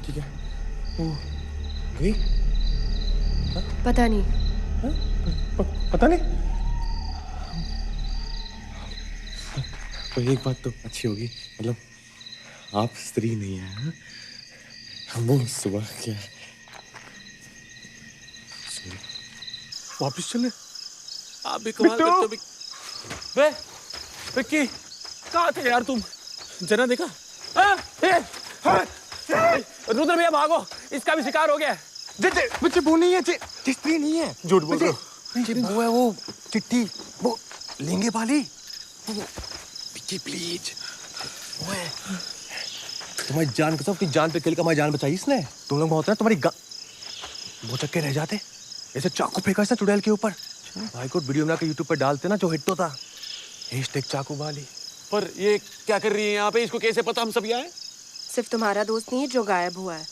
ठीक है। गई? पता नहीं। पता नहीं। तो एक बात तो अच्छी होगी, मतलब आप स्त्री नहीं है। हाँ? वो सुबह क्या वापिस चले। आप भी कमाल करते हो। बे विक्की, कहाँ थे यार तुम? जना देखा? रुद्र भैया भागो, इसका भी शिकार हो गया। बच्चे वो नहीं है, स्त्री नहीं है। झूठ बोल रहे हो। वो है वो चिट्ठी, वो लेंगे वाली। विक्की प्लीज, वो है। तुम्हारी जान कसम, अपनी जान पे खेल कर हमारी जान बचाई इसने। तुम लोग होता है तुम्हारी वो चक्के रह जाते। ऐसे चाकू फेंका था चुड़ैल के ऊपर। भाई को वीडियो बना के यूट्यूब पर डालते ना, जो हिट होता। #चाकू वाली। पर ये क्या कर रही है यहाँ पे? इसको कैसे पता हम सब यहाँ हैं? सिर्फ तुम्हारा दोस्त नहीं है जो गायब हुआ है।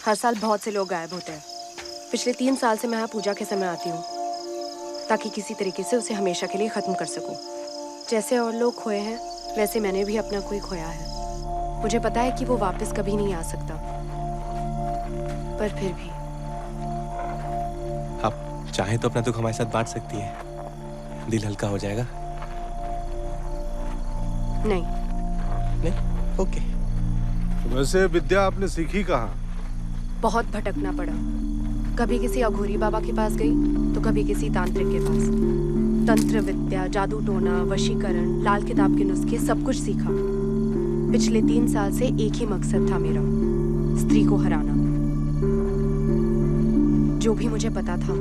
हर साल बहुत से लोग गायब होते हैं। पिछले 3 साल से मैं यहाँ पूजा के समय आती हूँ, ताकि किसी तरीके से उसे हमेशा के लिए खत्म कर सकूं। जैसे और लोग खोए हैं, वैसे मैंने भी अपना कोई खोया है। मुझे पता है कि वो वापस कभी नहीं आ सकता, पर फिर भी। आप चाहे तो अपना दुख हमारे साथ बांट सकती है, दिल हल्का हो जाएगा। नहीं। ओके। वैसे विद्या आपने सीखी कहाँ? बहुत भटकना पड़ा। कभी किसी अघोरी बाबा के पास गई, तो कभी किसी तांत्रिक के पास। तंत्र विद्या, जादू टोना, वशीकरण, लाल किताब के नुस्खे, सब कुछ सीखा। पिछले 3 साल से एक ही मकसद था मेरा, स्त्री को हराना। जो भी मुझे पता था,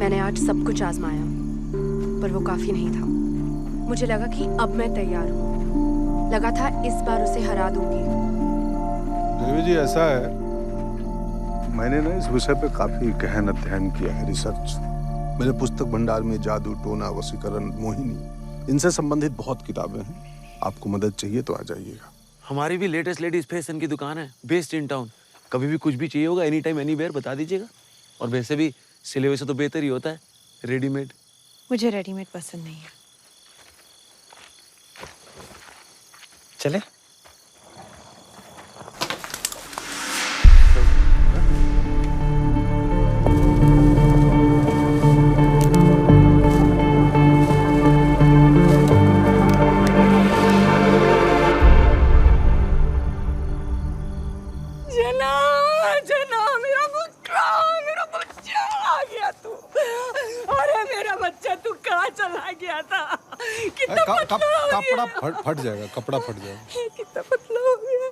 मैंने आज सब कुछ आजमाया, पर वो काफी नहीं था। मुझे लगा कि अब मैं तैयार हूँ। लगा था इस बार उसे हरा दूंगी। देवी जी, ऐसा है, मैंने ना इस विषय पे काफी गहन अध्ययन किया है, रिसर्च। मेरे पुस्तक भंडार में जादू टोना, वशीकरण, मोहिनी, इनसे संबंधित बहुत किताबें हैं। आपको मदद चाहिए तो आ जाइएगा। हमारी भी लेटेस्ट लेडीज फैशन की दुकान है, बेस्ड इन टाउन। कभी भी कुछ भी चाहिए होगा, एनी टाइम एनीवेयर बता दीजिएगा। और वैसे भी सिले हुए से तो बेहतर ही होता है रेडीमेड। मुझे रेडीमेड पसंद नहीं है। चले? कपड़ा फट जाएगा, कपड़ा फट जाएगा। कितना पतला हो गया।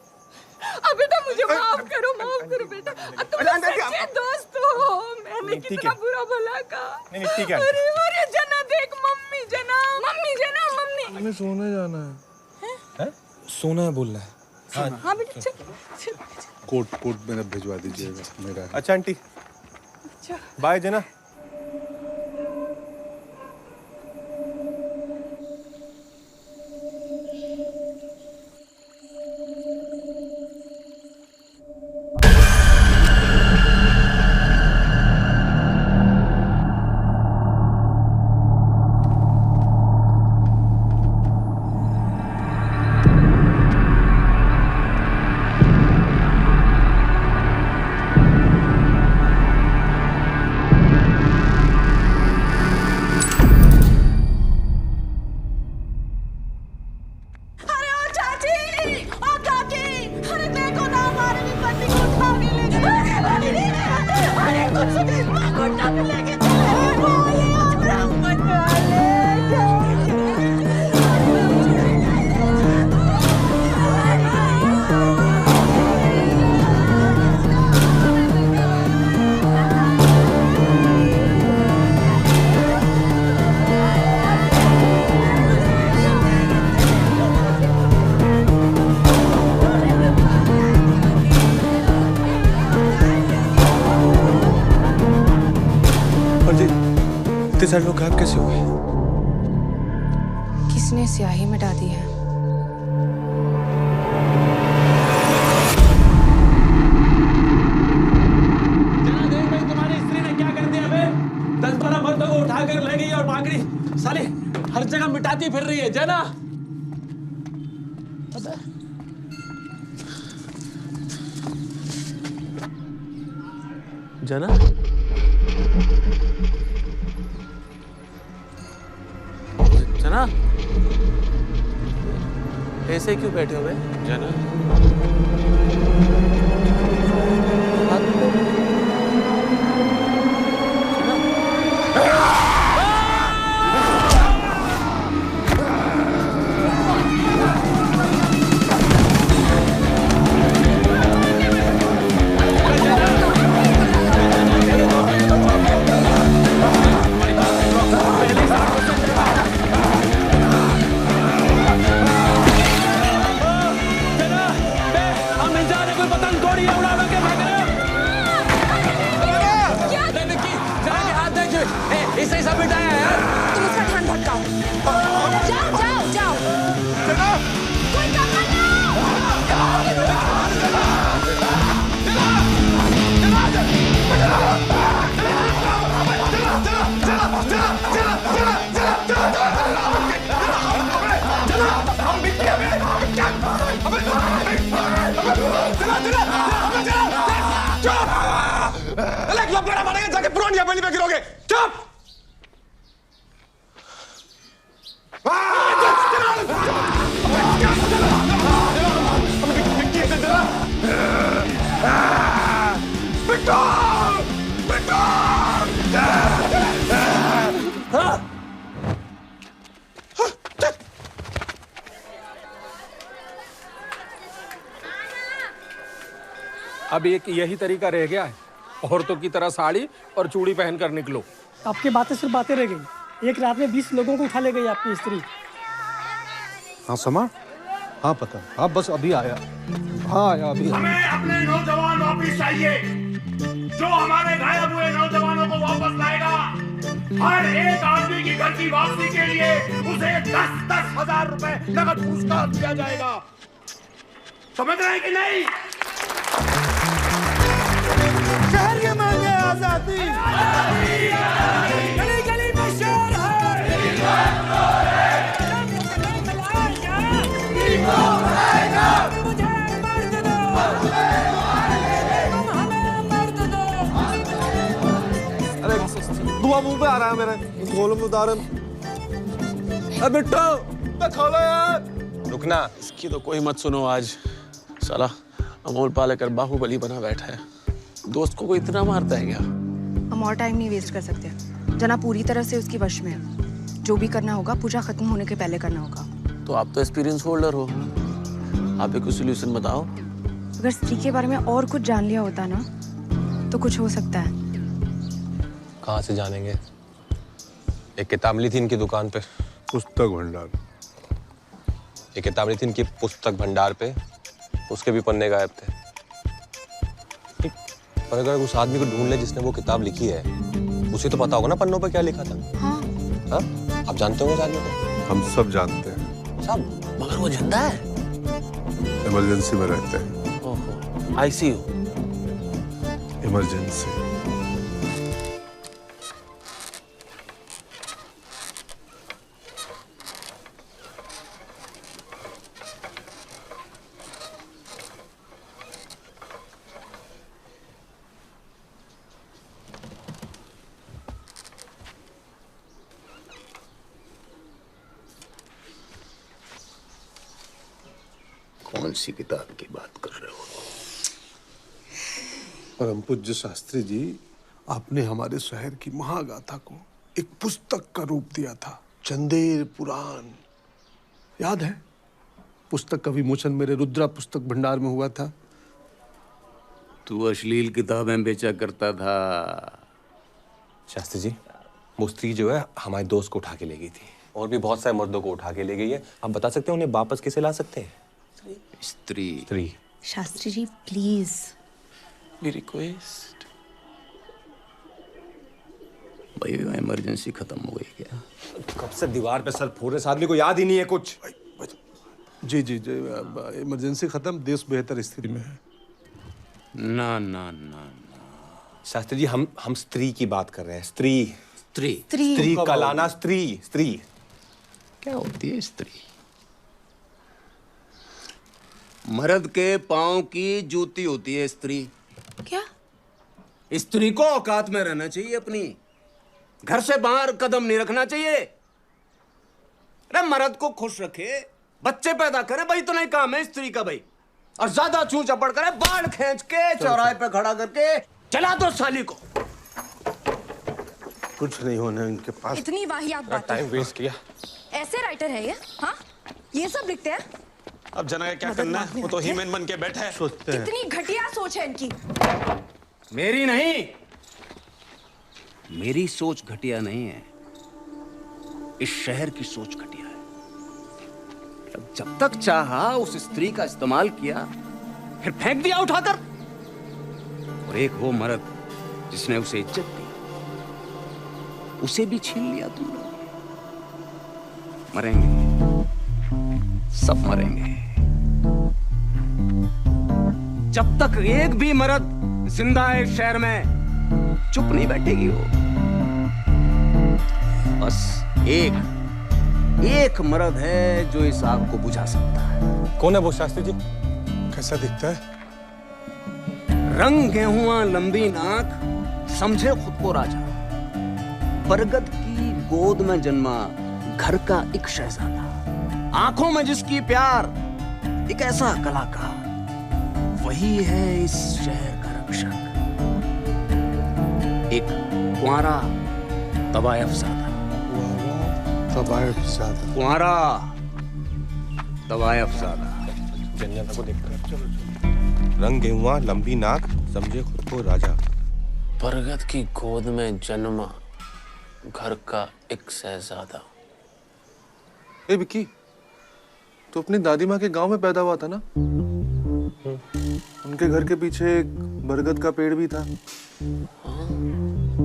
अब बेटा मुझे माफ करो बेटा। तुम सच्चे दोस्त हो। मैंने कितना बुरा भला कहा। नहीं ठीक है। अरे जना देख, मम्मी जना। हमें सोने जाना है। सोना है बोल रहा है। हाँ बेटा चल। कोट मेरा भिजवा दीजिएगा, मेरा। अच्छा आंटी, बाय जना। इतने सारे लोग गायब कैसे हुए? किसने स्याही मिटा दी है? तुम्हारी स्त्री ने क्या कर दिया बे? 10-12 मर्दों को उठाकर ले गई और मांगड़ी साली हर जगह मिटाती फिर रही है। जना जना जना ऐसे क्यों बैठे हुए? जना हम इंसान है, कोई पता लपड़ा मारेंगे जाके पुरानी हवेली में गिरोगे। चुप। अब एक यही तरीका रह गया है, औरतों की तरह साड़ी और चूड़ी पहनकर निकलो। आपकी बातें सिर्फ बातें रह गई। एक रात में 20 लोगों को उठा ले गई आपकी स्त्री। हाँ समा, हाँ पता, हाँ बस अभी आया, हाँ आया अभी। हमें अपने नौजवान वापस चाहिए, जो हमारे गायब हुए नौजवानों को वापस लाएगा। हर एक आदमी की घर की वापसी के लिए उसे 10-10 हजार रुपए नगद पुरस्कार दिया जाएगा। समझ रहे हैं कि नहीं? शहर के मांगे आजादी, गली गली में शोर अरे धुआं मुंह पे आ रहा है मेरे, खोलो मुदारन। अरे बिट्टू, खोलो यार। रुकना, इसकी तो कोई मत सुनो आज। साला अमोल पालेकर बाहुबली बना बैठा है, दोस्त को कोई इतना मारता है क्या? हम और टाइम नहीं वेस्ट कर सकते। जना पूरी तरह से उसकी वश में है। जो भी करना होगा पूजा खत्म होने के पहले करना होगा। तो आप तो एक्सपीरियंस होल्डर हो, आप एक सोल्यूशन बताओ। अगर स्त्री के बारे में और कुछ जान लिया होता ना तो कुछ हो सकता है। कहाँ से जानेंगे? एक किताब मिली थी इनकी दुकान पे, पुस्तक भंडार। एक किताब मिली थी इनकी पुस्तक भंडार पे, उसके भी पन्ने गायब थे। पर अगर उस आदमी को ढूंढ ले जिसने वो किताब लिखी है, उसे तो पता होगा ना पन्नों पे क्या लिखा था। हाँ। हाँ? आप जानते हो उस आदमी को? हम सब जानते हैं। सब? मगर वो जिंदा है? इमरजेंसी में रहते हैं। ओहो, आईसीयू। इमरजेंसी। कौन सी किताब की बात कर रहे हो? परम पूज्य शास्त्री जी, आपने हमारे शहर की महागाथा को एक पुस्तक का रूप दिया था, चंदेर पुराण। याद है? पुस्तक का विमोचन मेरे रुद्रा पुस्तक भंडार में हुआ था। तू अश्लील किताबें बेचा करता था। शास्त्री जी, वो स्त्री जो है हमारे दोस्त को उठा के ले गई थी, और भी बहुत सारे मर्दों को उठा के ले गई है। आप बता सकते हैं उन्हें वापस कैसे ला सकते हैं? स्त्री। शास्त्री जी प्लीज, मेरी रिक्वेस्ट। भाई इमरजेंसी खत्म हो गई क्या? कब से दीवार पे सर फोड़ रहे, आदमी को याद ही नहीं है कुछ। जी जी जी, इमरजेंसी खत्म, देश बेहतर स्थिति में है। ना ना ना ना शास्त्री जी, हम स्त्री की बात कर रहे हैं। स्त्री स्त्री स्त्री का लाना। स्त्री स्त्री क्या होती है? स्त्री मर्द के पांव की जूती होती है स्त्री। क्या? स्त्री को औकात में रहना चाहिए, अपनी घर से बाहर कदम नहीं रखना चाहिए। अरे मर्द को खुश रखे, बच्चे पैदा करे, भाई तो नहीं काम है स्त्री का भाई। और ज्यादा छू चपड़ करे, बाल खींच के चौराहे पे खड़ा करके चला दो साली को। कुछ नहीं होने इनके पास। इतनी वाहियात बात। टाइम वेस्ट किया। ऐसे राइटर है ये? हाँ, ये सब लिखते हैं? अब जना का क्या करना है? वो तो हीमैन बन के बैठा है। सोचते हैं। कितनी घटिया सोच है इनकी। मेरी नहीं, मेरी सोच घटिया नहीं है, इस शहर की सोच घटिया है। जब तक चाहा उस स्त्री का इस्तेमाल किया, फिर फेंक दिया उठाकर। और एक वो मर्द जिसने उसे इज्जत दी, उसे भी छीन लिया तुम लोग। मरेंगे, सब मरेंगे। जब तक एक भी मर्द जिंदा है इस शहर में, चुप नहीं बैठेगी वो। बस एक मर्द है जो इस आग को बुझा सकता है। कौन है वो शास्त्री जी? कैसा दिखता है? रंग गेहुआ लंबी नाक, समझे खुद को राजा। बरगद की गोद में जन्मा घर का एक शहजादा, आंखों में जिसकी प्यार, एक ऐसा कलाकार, वही है इस शहर का रक्षक। एक कुंवारा तवायफज़ादा। तवायफज़ादा। कुंवारा तवायफज़ादा। जन्नत को देखकर रंग गेहुआ लंबी नाक, समझे खुद को राजा। बरगद की गोद में जन्मा घर का एक शहजादा। ए विक्की, तो अपनी दादी माँ के गांव में पैदा हुआ था ना? उनके घर के पीछे एक बरगद का पेड़ भी था।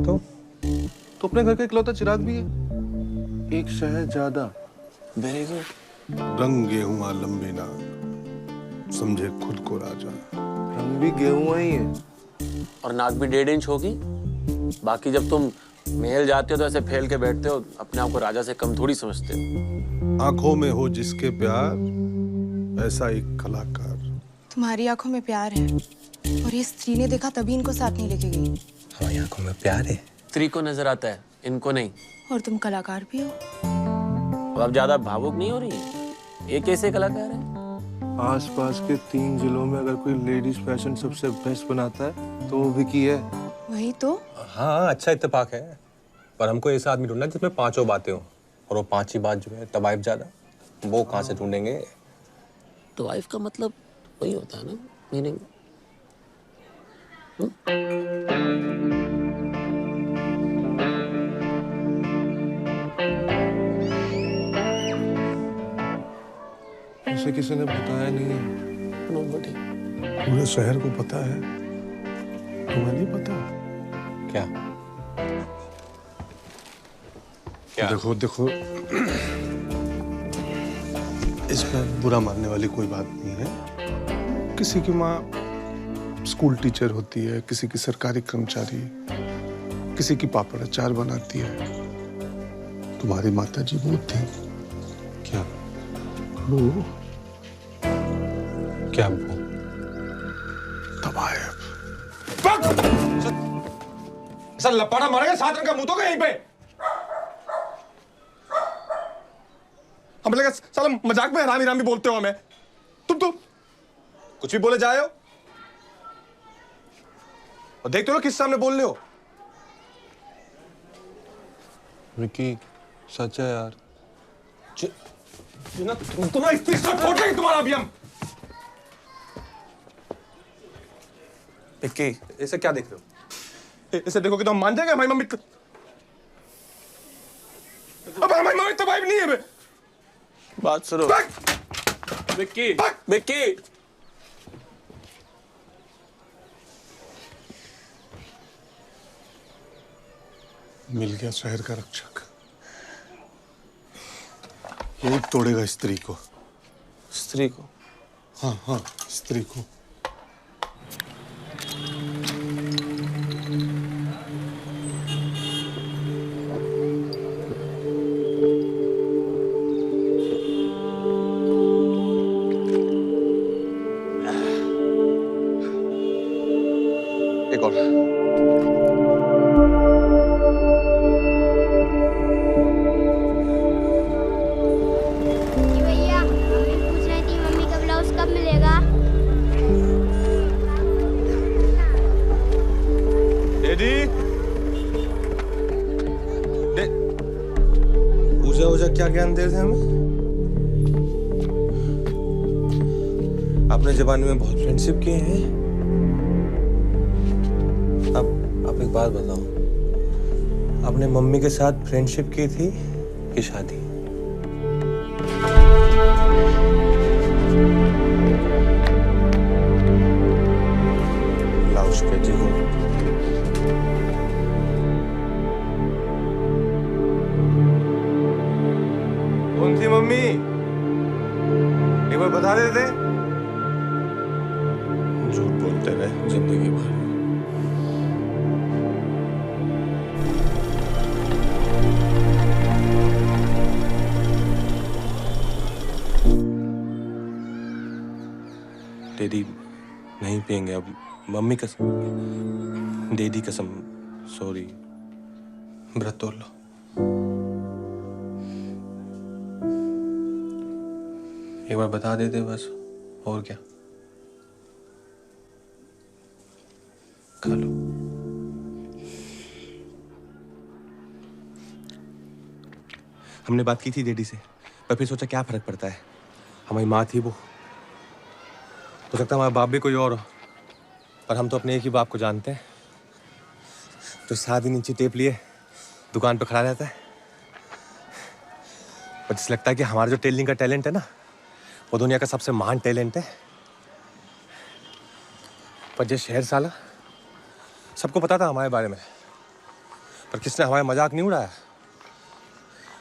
तो अपने घर का इकलौता चिराग भी है। एक शहजादा। Very good. रंग गेहुआ लंबी नाक, समझे खुद को राजा। रंग भी गेहुआ ही है। और नाक भी 1.5 इंच होगी। बाकी जब तुम महल जाते हो तो ऐसे फैल के बैठते हो, अपने आप को राजा से कम थोड़ी समझते हो। आंखों में हो जिसके प्यार, ऐसा एक कलाकार। तुम्हारी आंखों में प्यार है, और ये स्त्री ने देखा तभी इनको साथ नहीं लेके गई। हमारी आंखों में प्यार है। स्त्री को नजर आता है, इनको नहीं। और तुम कलाकार भी हो। अब ज्यादा भावुक नहीं हो रही है? ये कैसे कलाकार है? आसपास के 3 जिलों में अगर कोई लेडीज फैशन सबसे बेस्ट बनाता है तो वो विकी है। वही तो। हाँ, अच्छा इत्तेफाक है, पर हमको ऐसा आदमी ढूंढना जिसमें 5 बातें हो, और वो 5 ही बात जो है तवायफज़ादा, वो कहाँ से ढूंढेंगे? तवाइफ का मतलब वही होता है ना, मीनिंग। उसे किसी ने बताया नहीं है। Nobody। पूरे शहर को पता है, तुम्हें नहीं पता? क्या? क्या? देखो देखो, इसमें बुरा मानने वाली कोई बात नहीं है। किसी की माँ स्कूल टीचर होती है, किसी की सरकारी कर्मचारी, किसी की पापड़ अचार बनाती है। तुम्हारी माता जी वो थी। क्या? वो क्या वो? तवायफ। सर लपाटा मारेगा, 7 रंग का मुंह तो यहीं पे। हमें लगा साला मजाक में हरामी रामी बोलते हो हमें। तुम तो कुछ भी बोले जाए हो, और देखते हो किस सामने बोल रहे हो। विकी, सच है यार। तुम्हारा इस्त्री सब फोड़ देंगे तुम्हारा अभी हम। विकी, ऐसे क्या देख रहे हो? ऐसे देखोगे तो हम मान जाएंगे हमारी मम्मी। अब हमारी मम्मी तवायफ नहीं है। बात सुनो। विक्की, विक्की। मिल गया शहर का रक्षक। ये तोड़ेगा स्त्री को। स्त्री को? हाँ हाँ, स्त्री को। एक और। भैया, मम्मी पूछ रही थी मम्मी का ब्लाउज कब मिलेगा? डैडी, पूजा वूजा क्या ज्ञान दे रहे थे हमें? आपने जवानी में बहुत फ्रेंडशिप किए हैं। अब एक बात बताओ, आपने मम्मी के साथ फ्रेंडशिप की थी कि शादी? ब्लाउज पे देखो। कौन थी मम्मी? एक बार बता देते। झूठ बोलते रहे जिंदगी भर। डैडी नहीं पियेंगे अब। मम्मी कसम, डैडी कसम, सॉरी। व्रत तोड़ लो। एक बार बता देते बस, और क्या। खा लो। हमने बात की थी डैडी से, पर फिर सोचा क्या फर्क पड़ता है, हमारी माँ थी वो। हो सकता है हमारा बाप भी कोई और हो, पर हम तो अपने एक ही बाप को जानते हैं, जो 7 दिन इंची टेप लिए दुकान पे खड़ा रहता है। पर जिसे लगता है कि हमारा जो टेलरिंग का टैलेंट है ना, वो दुनिया का सबसे महान टैलेंट है। पर ये शहर साला, सबको पता था हमारे बारे में, पर किसने हमारा मजाक नहीं उड़ाया।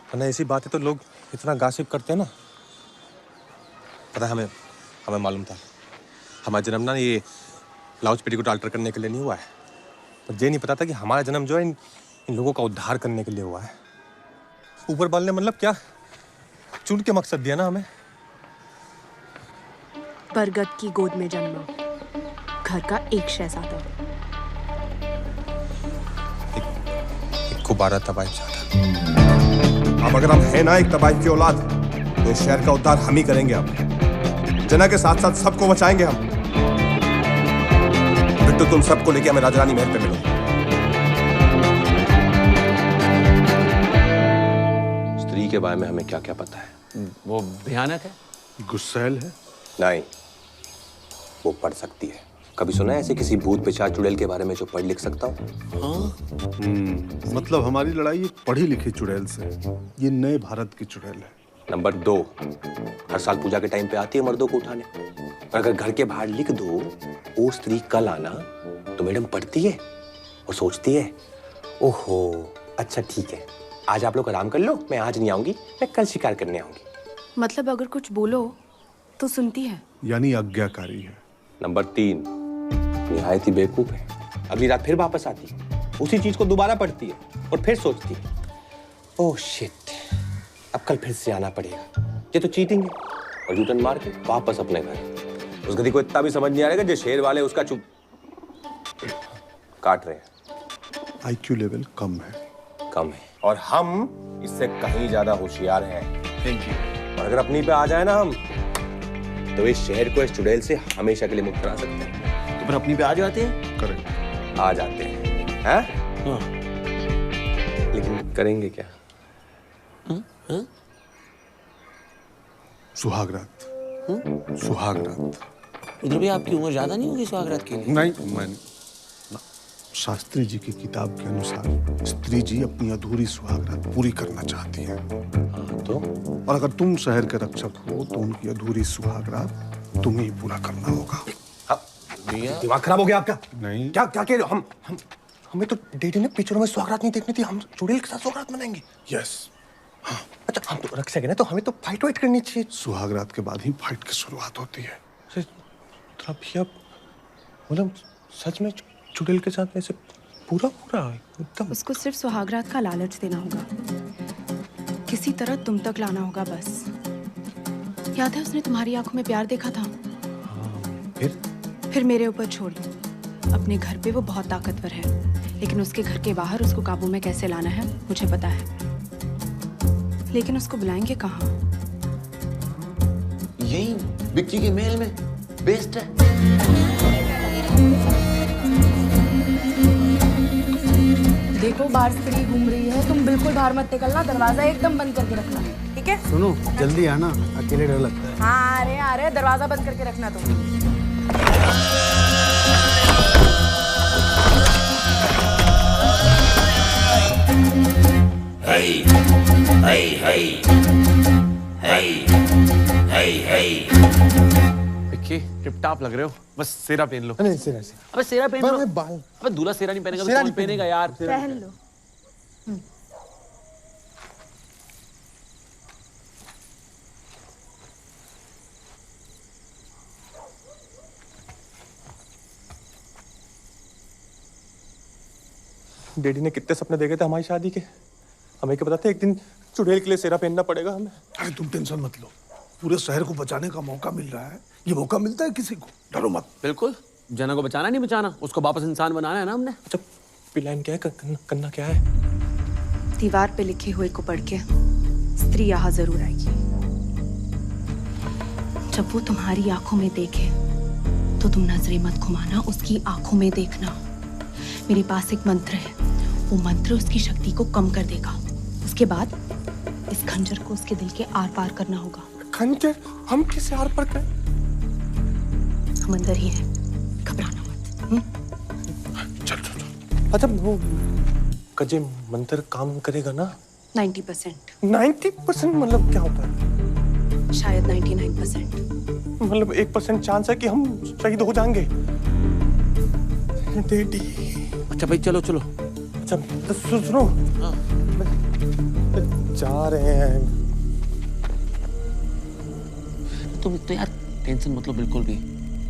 वरना ऐसी बातें तो लोग इतना गासिप करते हैं ना। पता है हमें मालूम था हमारा जन्म ना ये ब्लाउज पेटी को अल्टर करने के लिए नहीं हुआ है, पर ये नहीं पता था कि हमारा जन्म जो है इन लोगों का उद्धार करने के लिए हुआ है। ऊपर वाले ने मतलब क्या चुन के मकसद दिया ना हमें। बरगद की गोद में जन्मा, घर का एक शहजादा। एक को 12 तबाही चाहता। अब अगर हम हैं ना एक तबाही की औलाद, तो इस शहर का उद्धार हम ही करेंगे। अब जना के साथ साथ सबको बचाएंगे हम। बिट्टू, तुम सबको लेके हमें राजा रानी महल पे मिलो। स्त्री के बारे में हमें क्या क्या पता है? वो भयानक है, गुस्सैल है। नहीं, वो पढ़ सकती है। कभी सुना है ऐसे किसी भूत पिशाच चुड़ैल के बारे में जो पढ़ लिख सकता हो? हाँ? मतलब हमारी लड़ाई एक पढ़ी लिखी चुड़ैल से। ये नए भारत की चुड़ैल है। नंबर 2, हर साल पूजा के टाइम पे आती है मर्दों को उठाने, और अगर घर के बाहर लिख दो ओ स्त्री कल आना, तो मैडम पढ़ती है और सोचती है ओहो अच्छा ठीक है, आज आप लोग आराम कर लो, मैं आज नहीं आऊंगी, मैं कल शिकार करने आऊंगी। मतलब अगर कुछ बोलो तो सुनती है, यानी आज्ञाकारी है। नंबर 3, निहायत ही बेवकूफ है। अगली रात फिर वापस आती है, उसी चीज को दोबारा पढ़ती है और फिर सोचती है ओह शिट, अब कल फिर से आना पड़ेगा, ये तो चीटिंग है, और यूटर्न मार के वापस अपने घर। उस गधी को इतना भी समझ नहीं आ रहा जो शेर वाले उसका चुप काट रहे हैं। आईक्यू लेवल कम है, और हम इससे कहीं ज्यादा होशियार हैं। Thank you. और अगर अपनी पे आ जाए ना हम, तो इस शहर को इस चुड़ैल से हमेशा के लिए मुक्त करा सकते हैं। तो फिर अपनी पे आ जाते हैं? करेक्ट, आ जाते हैं। हाँ? लेकिन करेंगे क्या? सुहागरात। सुहागरात। उधर भी आपकी उम्र ज्यादा नहीं होगी सुहागरात के लिए? नहीं, मैं शास्त्री जी की किताब के अनुसार स्त्री जी अपनी अधूरी सुहागरात पूरी करना चाहती है। तो और अगर तुम शहर के रक्षक हो तो उनकी अधूरी सुहागरात तुम्हें ही पूरा करना होगा। दिमाग खराब हो गया आपका? नहीं। क्या क्या कह रहे हो? हमें तो डैडी ने पिक्चरों में सुहागरात नहीं देखनी थी, हम चुड़ैल के साथ सुहागरात मनाएंगे। यस। हाँ। अच्छा, हम तो रक्षक है ना, तो हमें तो फाइट वाइट करनी चाहिए। सुहागरात के बाद ही फाइट की शुरुआत होती है। मतलब सच में चुड़ैल के साथ ऐसे पूरा एकदम। उसको सिर्फ सुहागरात का लालच देना होगा, किसी तरह तुम तक लाना होगा बस। याद है उसने तुम्हारी आंखों में प्यार देखा था? फिर मेरे ऊपर छोड़, अपने घर पे वो बहुत ताकतवर है, लेकिन उसके घर के बाहर उसको काबू में कैसे लाना है मुझे पता है। लेकिन उसको बुलाएंगे कहाँ? यही बिक्की के महल में बेस्ट है। देखो बाहर स्त्री घूम रही है, तुम बिल्कुल बाहर मत निकलना, दरवाजा एकदम बंद करके रखना, ठीक है? सुनो, जल्दी आना, अकेले डर लगता है। हाँ आ रहे, दरवाजा बंद करके रखना तुम। विक्की टिप-टाप लग रहे हो, बस सेरा पहन लो। नहीं, सेरा से। अबे सेरा पहन लो। बाल। अबे दूल्हा सेरा नहीं पहनेगा तो सेरा कौन नहीं पहनेगा यार? पहन लो। डैडी ने कितने सपने देखे थे हमारी शादी के, हमें क्या पता था एक दिन चुड़ैल के लिए सेरा पहनना पड़ेगा हमें। अरे तुम टेंशन मत लो, पूरे शहर को बचाने का मौका मिल रहा है। ये मौका मिलता है किसी को, डरो मत। बिल्कुल, जना को बचाना नहीं बचाना, उसको वापस इंसान बनाना है ना हमने। अच्छा लाइन क्या है, करना क्या है? दीवार पे लिखे हुए को पढ़ के स्त्री यहाँ जरूर आएगी। जब वो तुम्हारी आंखों में देखे तो तुम नजरें मत घुमाना, उसकी आंखों में देखना। मेरे पास एक मंत्र है, वो मंत्र उसकी शक्ति को कम कर देगा। उसके बाद इस खंजर को उसके दिल के आर पार करना होगा। खंजर? हम किसे आर पार करें? हम अंदर ही हैं, घबराना मत। चल। अच्छा वो कजे मंत्र काम करेगा ना? 90%। 90% मतलब क्या होता है? शायद 99%। मतलब 1% चांस है कि हम शहीद हो जाएंगे। डैडी। अच्छा भाई चलो। अच्छा तो सुनो। हाँ। जा रहे हैं। तुम तो यार टेंशन मत लो बिल्कुल भी।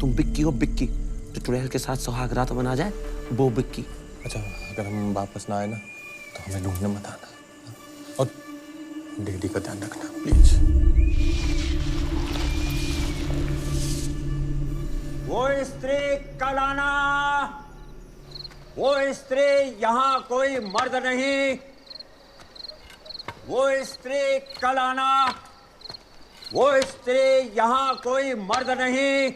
तुम बिक्की हो, बिक्की जो चुड़ैल के साथ सुहाग रात बना जाए, वो बिक्की। अच्छा अगर हम वापस ना आए ना तो हमें ढूंढने मत आना, और डैडी का ध्यान रखना प्लीज। वो स्त्री कल आना, वो स्त्री यहाँ कोई मर्द नहीं। वो स्त्री कल आना, वो स्त्री यहाँ कोई मर्द नहीं।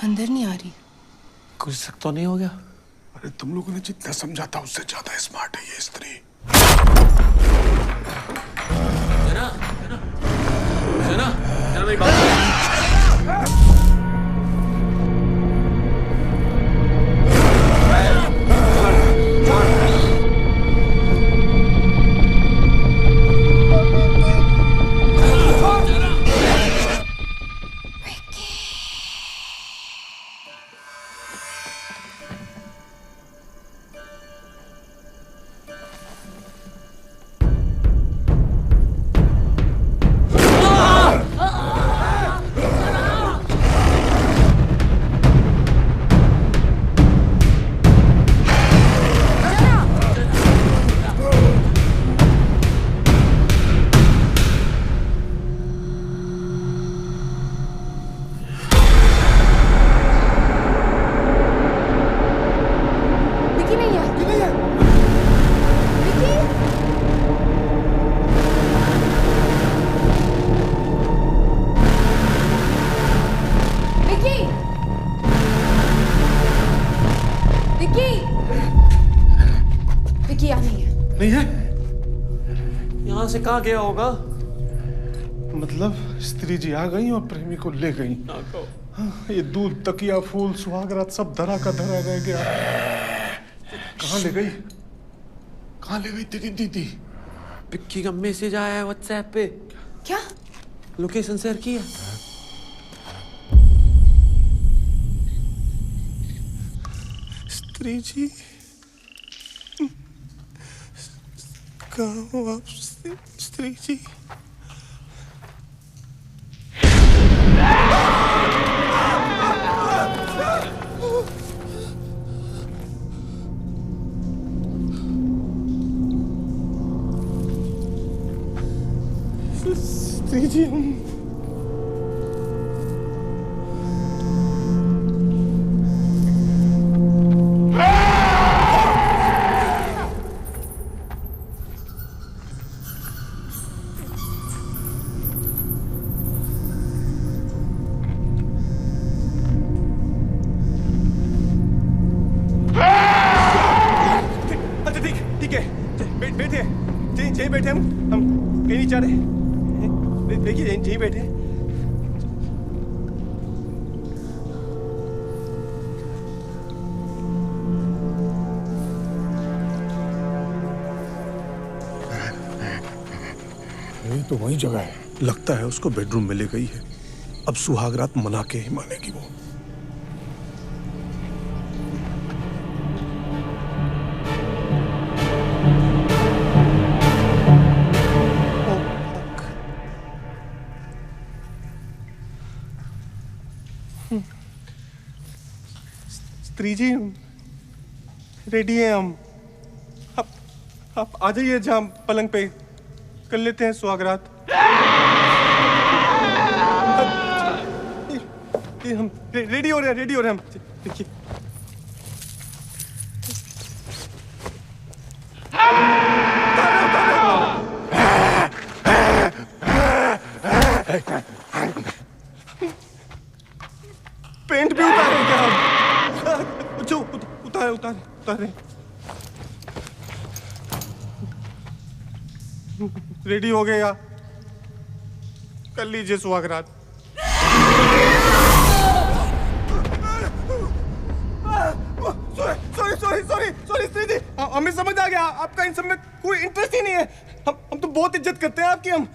अंदर नहीं आ रही। कुछ शक तो नहीं हो गया? अरे तुम लोगों ने जितना समझा था उससे ज्यादा स्मार्ट है ये स्त्री। जना मेरी बात। नहीं है? यहाँ से कहाँ गया होगा? मतलब स्त्री जी आ गई और प्रेमी को ले गई। हाँ, ये दूध, तकिया, फूल, सुहागरात सब धरा का धरा रह गया। कहाँ ले गई? कहाँ ले गई तेरी दीदी? पिक्की का मैसेज आया है व्हाट्सएप पे। क्या? लोकेशन शेयर किया। स्त्री जी कहाँ हो आप? स्त्री जी स्त्री जी हम यहीं बैठे हम कहीं नहीं जा रहे। देखिए यहीं बैठे। यही तो वही जगह है। लगता है उसको बेडरूम में ले गई है। अब सुहागरात मना के ही मानेगी वो। स्त्री जी रेडी हैं हम। आप आ जाइए जहाँ पलंग पे कर लेते हैं सुहागरात। हम रेडी हो रहे हैं हम। देखिए पेंट भी उतारे क्या हम? जो उतारे रेडी हो गए या कर लीजिए सुहागरात। सॉरी स्त्री जी, हमें समझ आ गया आपका इन सब में कोई इंटरेस्ट ही नहीं है। हम तो बहुत इज्जत करते हैं आपकी। हम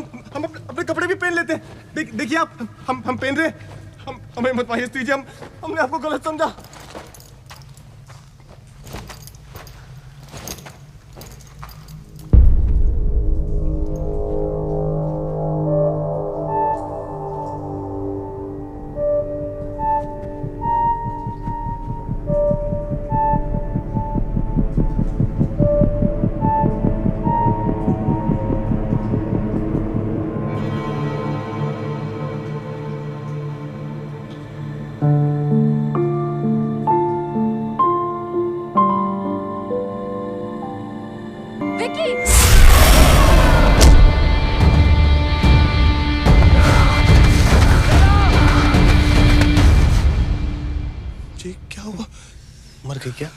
अपने कपड़े भी पहन लेते हैं। देखिए आप हम पहन रहे हैं। हमें मत पाइए स्त्री जी, हमने आपको गलत समझा। मर गई क्या?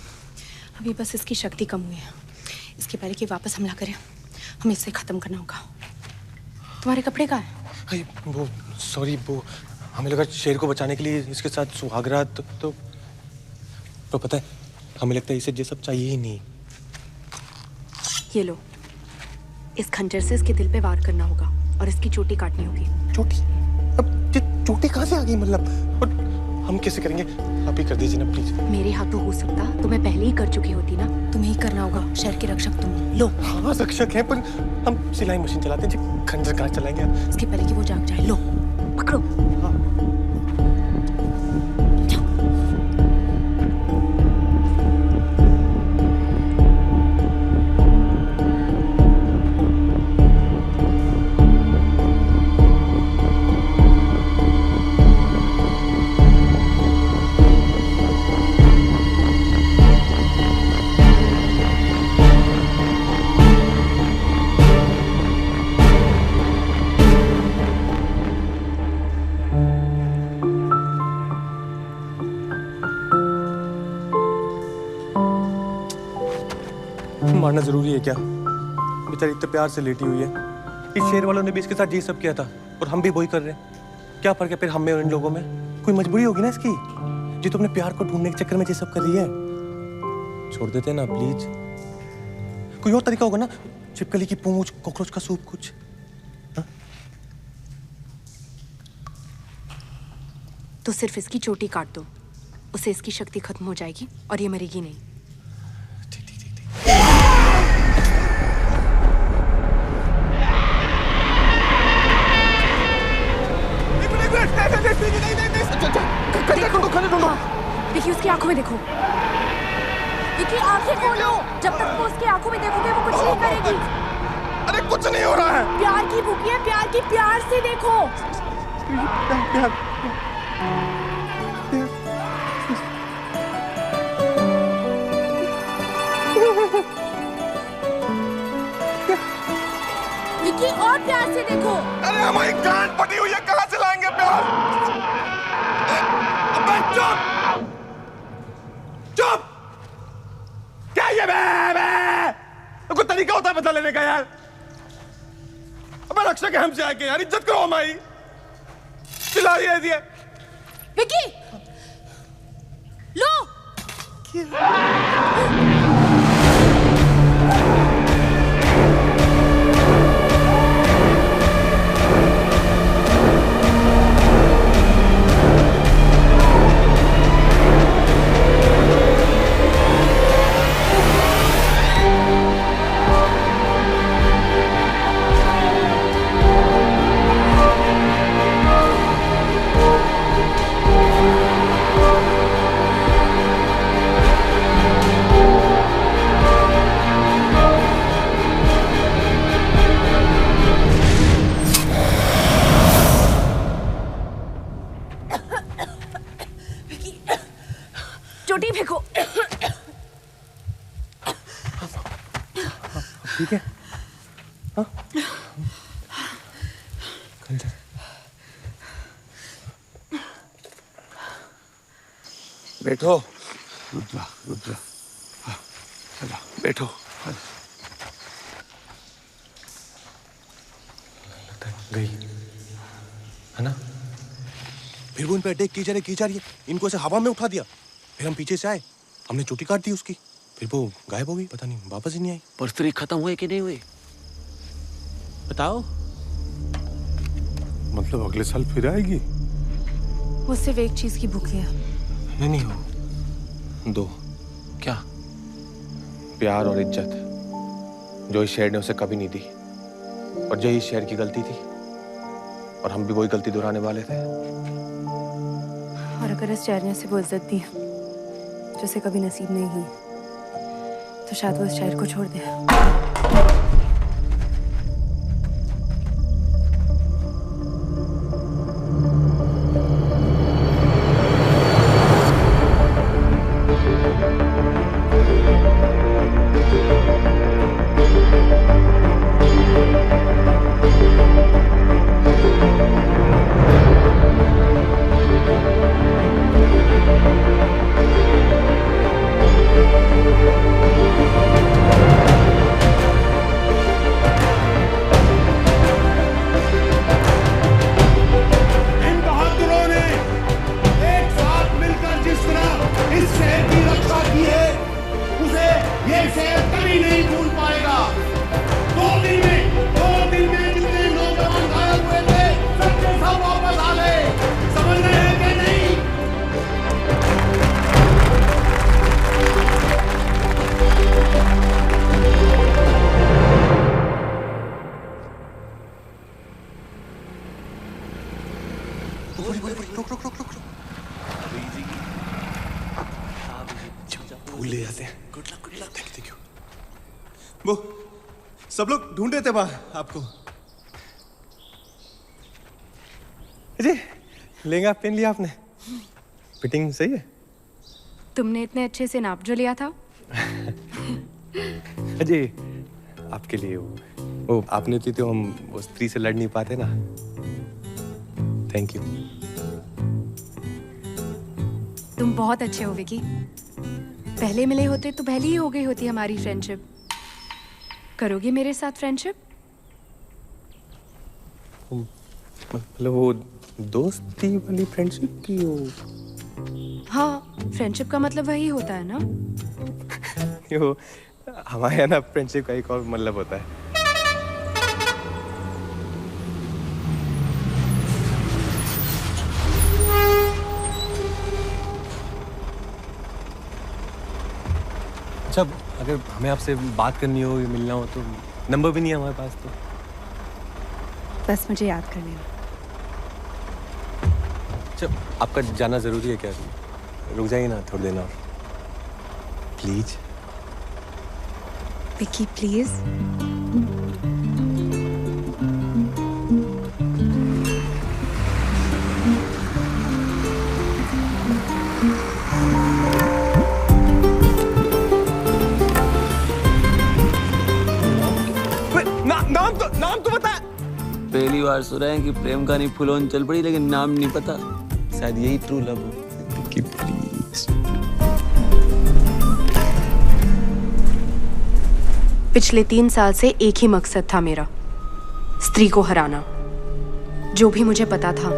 अभी बस इसकी शक्ति कम हुई है। इसके पहले कि वापस हमला करे हमें इसे खत्म करना होगा। तुम्हारे कपड़े कहाँ हैं? वो सॉरी, वो हमें लगा शेर को बचाने के लिए इसके साथ सुहागरात तो पता है हमें लगता है इसे ये सब चाहिए ही नहीं। ये लो, इस खंजर से इसके दिल पे वार करना होगा और इसकी चोटी काटनी होगी। चोटी? अब ये चोटी कहाँ से आ गई? मतलब हम कैसे करेंगे? आप ही कर दीजिए ना प्लीज। मेरे हाथों हो सकता तो मैं पहले ही कर चुकी होती ना। तुम्हें ही करना होगा। शहर के रक्षक तुम। लो। हाँ रक्षक हैं, पर हम सिलाई मशीन चलाते हैं, खंजर कहाँ चलाएंगे? इसके पहले कि वो जाग जाए। लो पकड़ो। मारना जरूरी है क्या? बेचारी इतने प्यार से लेटी हुई है। इस शेर वालों ने भी इसके साथ ये सब किया था और हम भी वही कर रहे हैं। क्या फर्क है फिर हम में और इन लोगों में? कोई मजबूरी होगी ना इसकी, जी तो अपने प्यार को ढूंढने के चक्कर में ये सब कर रही है। छोड़ देते हैं ना प्लीज। कोई और तरीका होगा ना? छिपकली की पूंछ, कॉकरोच का सूप, कुछ। तो सिर्फ इसकी चोटी काट दो, उससे इसकी शक्ति खत्म हो जाएगी और ये मरेगी नहीं। देखिए उसकी आंखों में देखो। देखिए आंखें खोलो। जब तक वो उसकी आंखों में देखोगे वो कुछ नहीं करेगी। अरे कुछ नहीं हो रहा है? प्यार की भूखी है, प्यार की, प्यार से देखो। प्यार विकी, और प्यार से देखो। अरे हमारी गांड फटी हुई है, कहां से लाएंगे प्यार? अबे चुप चुप! क्या ये कोई तरीका होता है बदला लेने का यार? अबे रक्षा के हमसे आके यार, इज्जत करो हमारी। चिल्ला रही है ये। विकी, लो। चोटी फेंको। ठीक है? हाँ? बैठो। रुद्रा, रुद्रा, चलो बैठो। गई है ना? फिर वो इन पे अटैक की जा रही है। इनको ऐसे हवा में उठा दिया, फिर हम पीछे से आए, हमने चोटी काट दी उसकी, फिर वो गायब हो गई, पता नहीं वापस ही नहीं आई। पर स्त्री खत्म हुए कि नहीं हुए बताओ। मतलब अगले साल फिर आएगी? वो सिर्फ एक चीज की भूखी है। नहीं हो, दो। क्या? प्यार और इज्जत, जो इस शहर ने उसे कभी नहीं दी, और यही इस शहर की गलती थी, और हम भी वही गलती दोहराने वाले थे। और अगर इस शहर ने उसे वो इज्जत दी जो उसे कभी नसीब नहीं हुई, तो शायद वो इस शहर को छोड़ दे। फूल ले जाते हैं। Thank you. वो सब लोग ढूंढ रहे थे वहां आपको। अजय, लहंगा पहन लिया आपने? फिटिंग सही है? तुमने इतने अच्छे से नाप जो लिया था? अजय, आपके लिए वो आप नहीं होती तो हम वो स्त्री से लड़ नहीं पाते ना। Thank you. तुम बहुत अच्छे हो विकी। पहले मिले होते तो पहले ही हो गई होती हमारी फ्रेंडशिप। करोगे मेरे साथ फ्रेंडशिप? मतलब वो दोस्ती वाली फ्रेंडशिप की हो? हाँ, फ्रेंडशिप का मतलब वही होता है ना। यो हमारे यहाँ ना फ्रेंडशिप का एक और मतलब होता है। अच्छा, अगर हमें आपसे बात करनी हो या मिलना हो तो नंबर भी नहीं है हमारे पास तो। बस मुझे याद कर लेना। अच्छा, आपका जाना जरूरी है क्या? रुक जाइए ना थोड़ी देर और प्लीज। विकी प्लीज। पता? पहली बार सुना है कि प्रेम कहानी फुल ऑन चल पड़ी लेकिन नाम नहीं पता। शायद यही ट्रू लव हो। पिछले 3 साल से एक ही मकसद था मेरा, स्त्री को हराना। जो भी मुझे पता था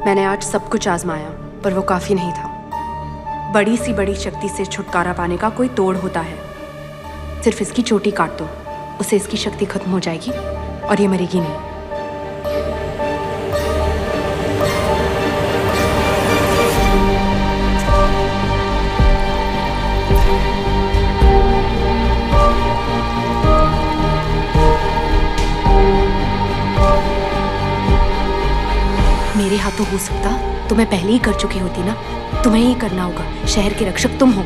मैंने आज सब कुछ आजमाया, पर वो काफी नहीं था। बड़ी सी बड़ी शक्ति से छुटकारा पाने का कोई तोड़ होता है। सिर्फ इसकी चोटी काट दो, उसे इसकी शक्ति खत्म हो जाएगी और ये मरेगी नहीं। मेरे हाथों हो सकता तो मैं पहले ही कर चुकी होती ना। तुम्हें ही करना होगा, शहर के रक्षक तुम हो।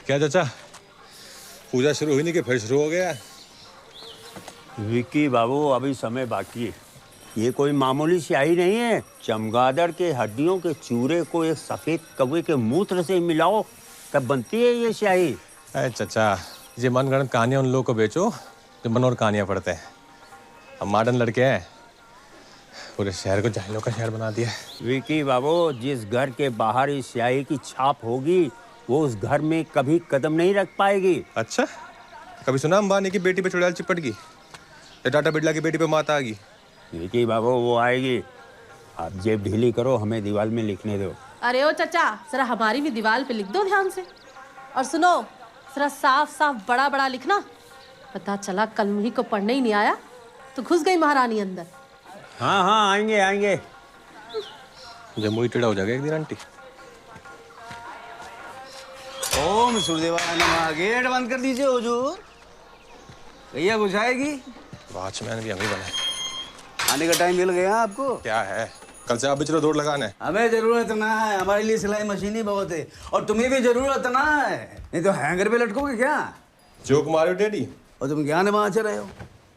क्या चाचा, पूजा शुरू हुई नहीं कि फिर शुरू हो गया? विक्की बाबू, अभी समय बाकी है। ये कोई मामूली स्याही नहीं है। चमगादड़ के हड्डियों के चूरे को एक सफेद कौवे के मूत्र से मिलाओ तब बनती है ये स्याही। अरे चाचा, ये मनगढ़ंत कहानियां उन लोगों को बेचो जो मनोहर कहानियां पढ़ते हैं। हम मॉडर्न लड़के हैं, पूरे शहर को जाहिलों का शहर बना दिया। विक्की बाबू, जिस घर के बाहर इस स्याही की छाप होगी वो उस घर में कभी कदम नहीं रख पाएगी। अच्छा, कभी सुना अंबानी की बेटी पे चुड़ैल चिपट गई या टाटा बिरला की बेटी पे माता आ गई? विक्की बाबू, वो आएगी। आप जेब ढीली करो, हमें दीवार में लिखने दो। अरे ओ चाचा, जरा हमारी भी दीवार पे लिख दो ध्यान से। और सुनो, जरा साफ साफ बड़ा बड़ा लिखना। पता चला कल मुही को पढ़ने ही नहीं आया तो घुस गई महारानी अंदर। हाँ हाँ, आएंगे आएंगे। जब मुही टेढ़ा हो जाएगा एक दिन आंटी। ओम सूर्यदेवाय नमः। गेट बंद कर दीजिए हुजूर, भैया बुझाएगी। वॉचमैन भी हमें बने। आने का टाइम मिल गया आपको? क्या है, कल से आप भी चलो दौड़ लगाने। हमें जरूरत ना है, हमारे लिए सिलाई मशीन ही बहुत है। और तुम्हें भी जरूरत ना है, नहीं तो हैंगर पे लटकोगे क्या? जोक मारो डैडी। और तुम क्या नमाज रहे हो?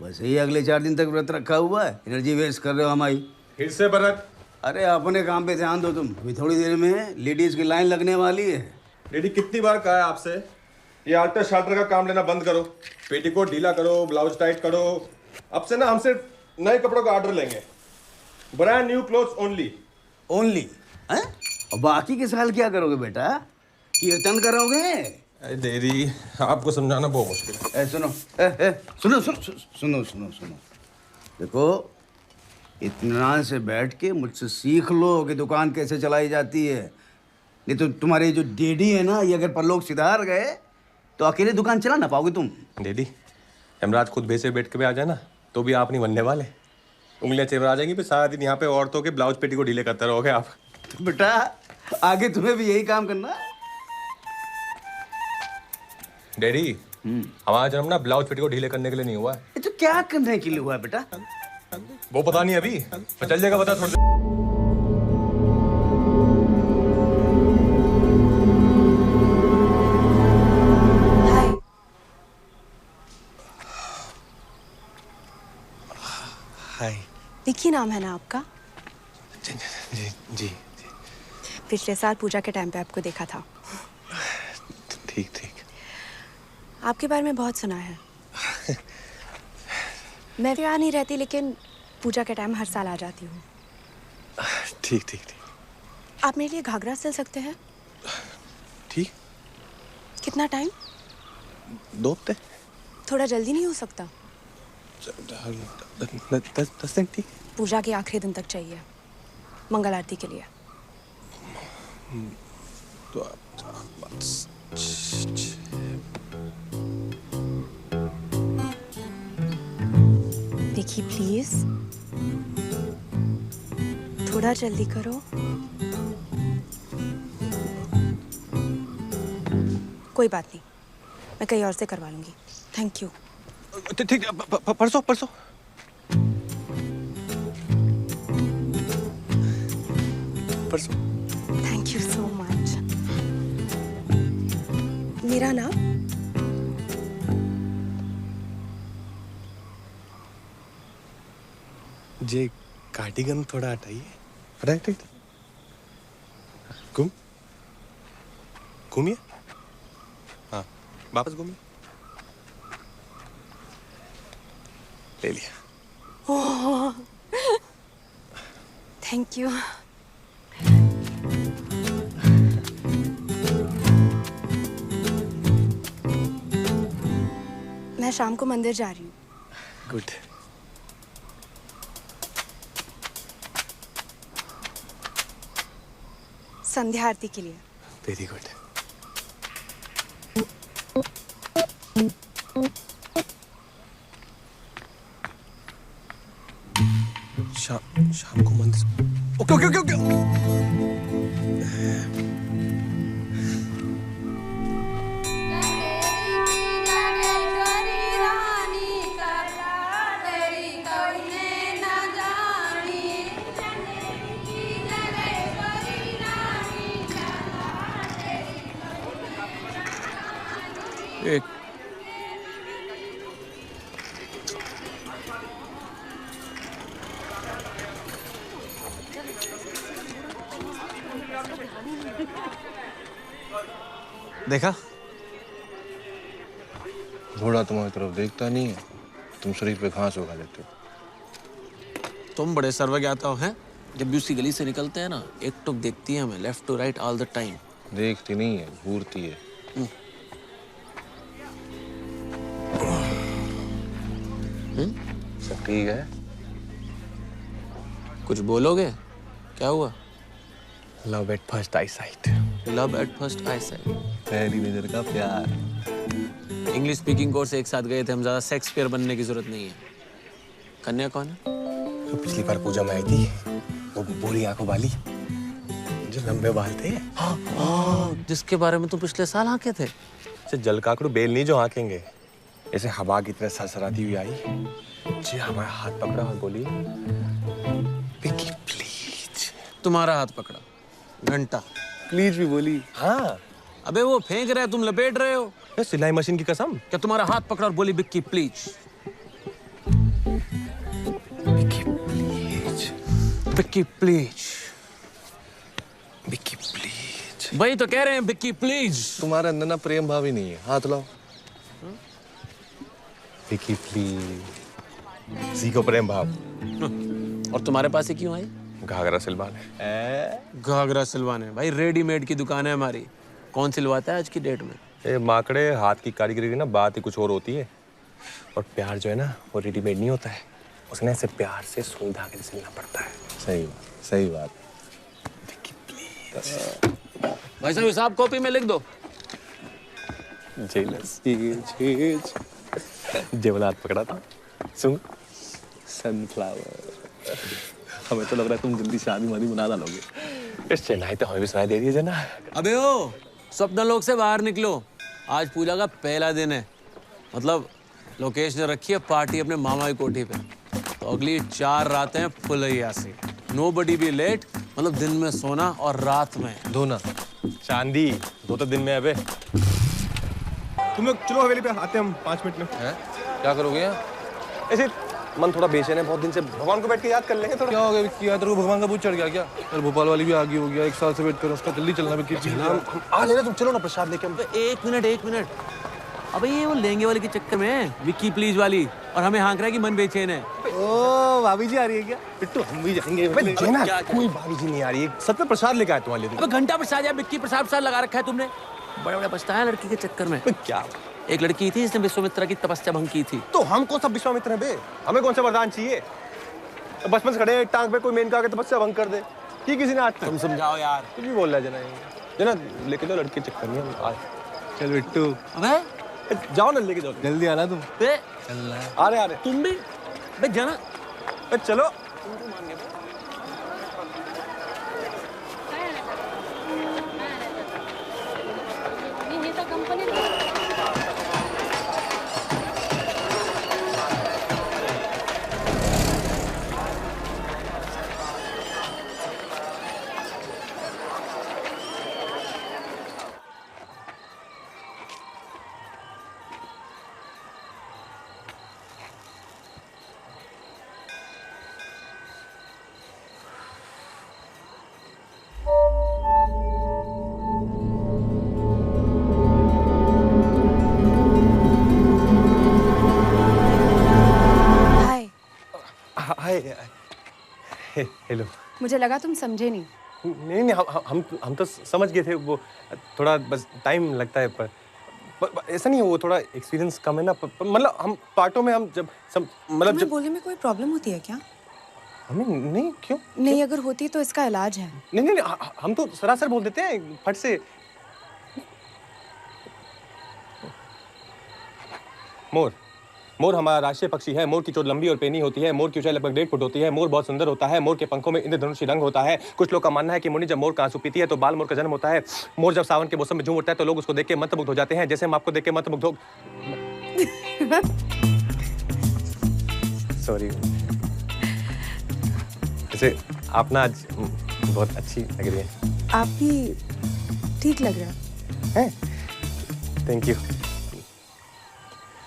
बस यही अगले 4 दिन तक व्रत रखा हुआ है, एनर्जी वेस्ट कर रहे हो हमारी। फिर से व्रत? अरे अपने काम पे ध्यान दो तुम। अभी थोड़ी देर में लेडीज की लाइन लगने वाली है। डैडी, कितनी बार कहा है आपसे, ये आल्टर शाल्टर का काम लेना बंद करो। पेटीकोट ढीला करो, ब्लाउज टाइट करो। अब से ना हमसे नए कपड़ों का ऑर्डर लेंगे। Brand new clothes only. Only? और बाकी के साल क्या करोगे बेटा? कीर्तन करोगे? डैडी, आपको समझाना बहुत मुश्किल है। सुनो सुनो सुनो सुनो सुनो सुनो, देखो, इत्मीनान से बैठ के मुझसे सीख लो कि दुकान कैसे चलाई जाती है। नहीं तो तुम्हारे जो डैडी है ना, ये अगर परलोक सिधार गए तो अकेले दुकान चला ना पाओगे तुम। डैडी, यमराज खुद बेचे बैठ के भी आ जाए ना तो भी आप नहीं बनने वाले। उंगलियां चेवरा जाएंगी, फिर सारा दिन यहाँ पे औरतों के ब्लाउज पेटी को ढीले करते रहोगे आप। बेटा, आगे तुम्हें भी यही काम करना। डैडी, हमारा जन्म ना ब्लाउज पेटी को ढीले करने के लिए नहीं हुआ है। ये तो क्या करने के लिए हुआ है बेटा? वो पता नहीं, अभी चल जाएगा पता थोड़ा। विक्की नाम है ना आपका? जी जी जी। पिछले साल पूजा के टाइम पे आपको देखा था। ठीक ठीक। आपके बारे में बहुत सुना है। मैं भी आ नहीं रहती, लेकिन पूजा के टाइम हर साल आ जाती हूँ। ठीक ठीक ठीक। आप मेरे लिए घाघरा सिल सकते हैं? ठीक। कितना टाइम? 2 हफ्ते। थोड़ा जल्दी नहीं हो सकता? 10 दिन ठीक। पूजा के आखिरी दिन तक चाहिए। मंगल आरती के लिए। तो विकी प्लीज थोड़ा जल्दी करो। कोई बात नहीं, मैं कहीं और से करवा लूंगी। Thank you. ठीक, परसों परसों। परसों। Thank you so much. मेरा नाम जे कार्डिगन थोड़ा हटाइए। हटाइए, ठीक। घूमिए। हाँ, वापस घूमिए। ले लिया। ओह, थैंक यू। मैं शाम को मंदिर जा रही हूँ। गुड। संध्या आरती के लिए। Very good. शाम को मंदिर। Okay okay okay okay. एक देखा, घोड़ा तुम्हारी तरफ देखता नहीं है, तुम शरीर पे घास उगा लेते हो। तुम बड़े सर्वज्ञाता हो हैं। जब भी उसी गली से निकलते हैं ना, एक टुक देखती है हमें, left to right all the time. देखती नहीं है, घूरती है। सब ठीक है? कुछ बोलोगे? क्या हुआ? Love at first I site. Love at first I site. पहली नजर का प्यार। इंग्लिश स्पीकिंग कोर्स एक साथ गए थे हम, ज्यादा शेक्सपियर बनने की जरूरत नहीं है। कन्या कौन है? तो पिछली बार पूजा में आई थी, वो बोरी आंखों वाली, जो लंबे बाल थे। जिसके बारे में तुम पिछले साल आके थे। जलकाकड़ू बेल नहीं जो आंकेंगे, ऐसे हवा की तरह सरसराती हुई आई जी, हमारा हाथ पकड़ा और बोली, विकी प्लीज। तुम्हारा हाथ पकड़ा, घंटा प्लीज भी बोली। हाँ। अबे वो फेंक रहे, तुम लपेट रहे हो। सिलाई मशीन की कसम। क्या तुम्हारा हाथ पकड़ा और बोली Vicky please? Vicky please. Vicky please. Vicky please. वही तो कह रहे हैं, विक्की प्लीज। तुम्हारे अंदर ना प्रेम भाव ही नहीं है, हाथ लाओ। विक्की प्लीज। सीखो प्रेम भाव। और तुम्हारे पास ही क्यों आई? घाघरा सिलवाने। घाघरा सिलवाने? भाई रेडीमेड की दुकान है हमारी, कौन सिलवाता है आज की डेट में? ए माकड़े, हाथ की कारीगरी की ना बात ही कुछ और होती है। और प्यार जो है ना, वो रेडीमेड नहीं होता है, उसने ऐसे प्यार से सुई धागे से सिलना पड़ता है। सही बात, सही बात। विक्की प्लीज। भाई साहब हिसाब कॉपी में लिख दो। जेलस जेवला हाथ पकड़ा था। सुन, सनफ्लावर। हमें तो लग रहा है तुम जल्दी शादी वादी बना डालोगे। इस चेन्नई तो हमें भी सुनाई दे दीजिए ना। अबे ओ, स्वप्न लोक से बाहर निकलो, आज पूजा का पहला दिन है। मतलब लोकेशन रखी है पार्टी अपने मामा की कोठी पे, तो अगली 4 रातें फुल से। नोबडी बी लेट, मतलब दिन में सोना और रात में धोना। चांदी दो तो दिन में। अबे तुम लोग चलो हवेली पे, आते हम 5 मिनट में। क्या करोगे? ऐसे मन थोड़ा बेचैन है, बहुत दिन से भगवान को बैठ के याद कर लेंगे थोड़ा। क्या हो गया विक्की? तेरे को भगवान का भूत चढ़ गया क्या? यार भोपाल वाली भी आगे हो गया, 1 साल से वेट कर रहा, उसका जल्दी चलना विक्की। आ लेना, तुम चलो ना प्रसाद लेके। हम 1 मिनट। अबे ये वो लहंगे वाले के चक्कर में विक्की प्लीज वाली, और हमें हाँक रहा है कि मन बेचैन है। ओ भाभी जी आ रही है क्या? बिट्टू हम भी जाएंगे। कोई भाभी जी नहीं आ रही है, सच में प्रसाद लेके आए तुम्हारे लिए। अबे घंटा प्रसाद या विक्की प्रसाद लगा रखा है तुमने, बड़ा बचता है लड़की के चक्कर में। क्या? एक लड़की थी जिसने विश्वामित्र की तपस्या भंग की थी। तो हम कौन सा विश्वामित्र हैं बे? हमें कौन सा वरदान चाहिए? बचपन से खड़े हैं टांग पे, कोई मेनका आके तपस्या भंग कर दे। की किसी ने आज तक। तुम समझाओ यार। कुछ भी बोल रहा है जना, जना लेके जाओ लड़के चक्कर नहीं हम आज। चल बिट्टू। अबे जाओ ना लेके जाओ, जल्दी आना तुम। चल आ रहे तुम भी बे जना चलो। हेलो। मुझे लगा तुम समझे नहीं। नहीं नहीं, हम तो समझ गए थे। वो थोड़ा बस टाइम लगता है, पर ऐसा नहीं है, वो थोड़ा एक्सपीरियंस कम है ना। मतलब हम पार्टों में हम जब मतलब जब बोलने में कोई प्रॉब्लम होती है क्या? हमें नहीं, क्यों? नहीं, अगर होती तो इसका इलाज है। नहीं नहीं, हम तो सरासर बोल देते हैं फट से। मोर मोर हमारा राष्ट्रीय पक्षी है। मोर की चोट लंबी और पेनी होती है। मोर की ऊंचाई लगभग 1.5 फुट होती है। मोर बहुत सुंदर होता है। मोर के पंखों में इंद्रधनुषी रंग होता है। कुछ लोग का मानना है कि मुनि जब मोर का आंसू पीती है तो बाल मोर का जन्म होता है। मोर जब सावन के मौसम में झूम उठता है तो लोग उसको देख के मंत्रमुग्ध हो जाते हैं, जैसे हम आपको देख के मंत्रमुग्ध हो। सॉरी। वैसे आप ना आज बहुत अच्छी लग रही है। आप भी ठीक लग रहा है। Thank you.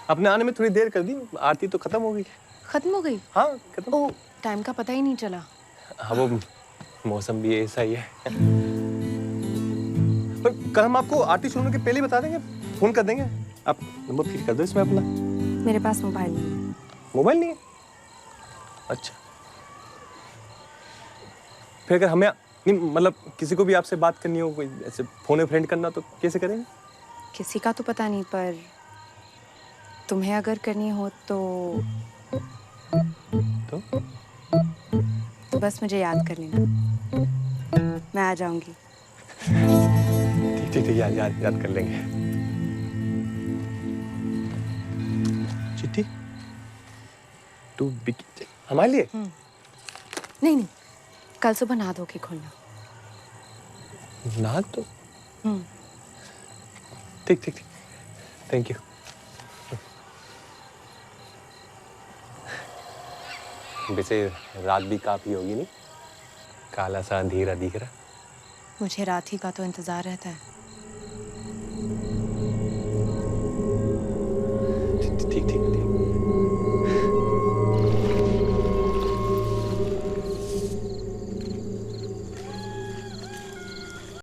अपने आने में थोड़ी देर कर दी, आरती तो खत्म हो गई। खत्म हो गई? हाँ खत्म। ओ, टाइम का पता ही नहीं चला। हाँ, वो मौसम भी ऐसा ही है। पर कल हम आपको आरती शुरू होने के पहले बता देंगे, फोन कर देंगे। आप नंबर फीड कर दो इसमें अपना। मेरे पास मोबाइल नहीं है। मोबाइल नहीं है? अच्छा। फिर अगर हमें मतलब किसी को भी आपसे बात करनी हो, कोई ऐसे फोन में फ्रेंड करना, तो कैसे करेंगे? किसी का तो पता नहीं, पर तुम्हें अगर करनी हो तो बस मुझे याद कर लेना, मैं आ जाऊंगी। ठीक ठीक ठीक, याद कर लेंगे। चिट्ठी तू हमारे लिए? नहीं नहीं, कल सुबह नहा धो के खोलना। नहा तो? ठीक ठीक ठीक, थैंक यू। वैसे रात भी काफी होगी नहीं? काला सा अंधेरा दिख रहा। मुझे रात ही का तो इंतजार रहता है। ठीक ठीक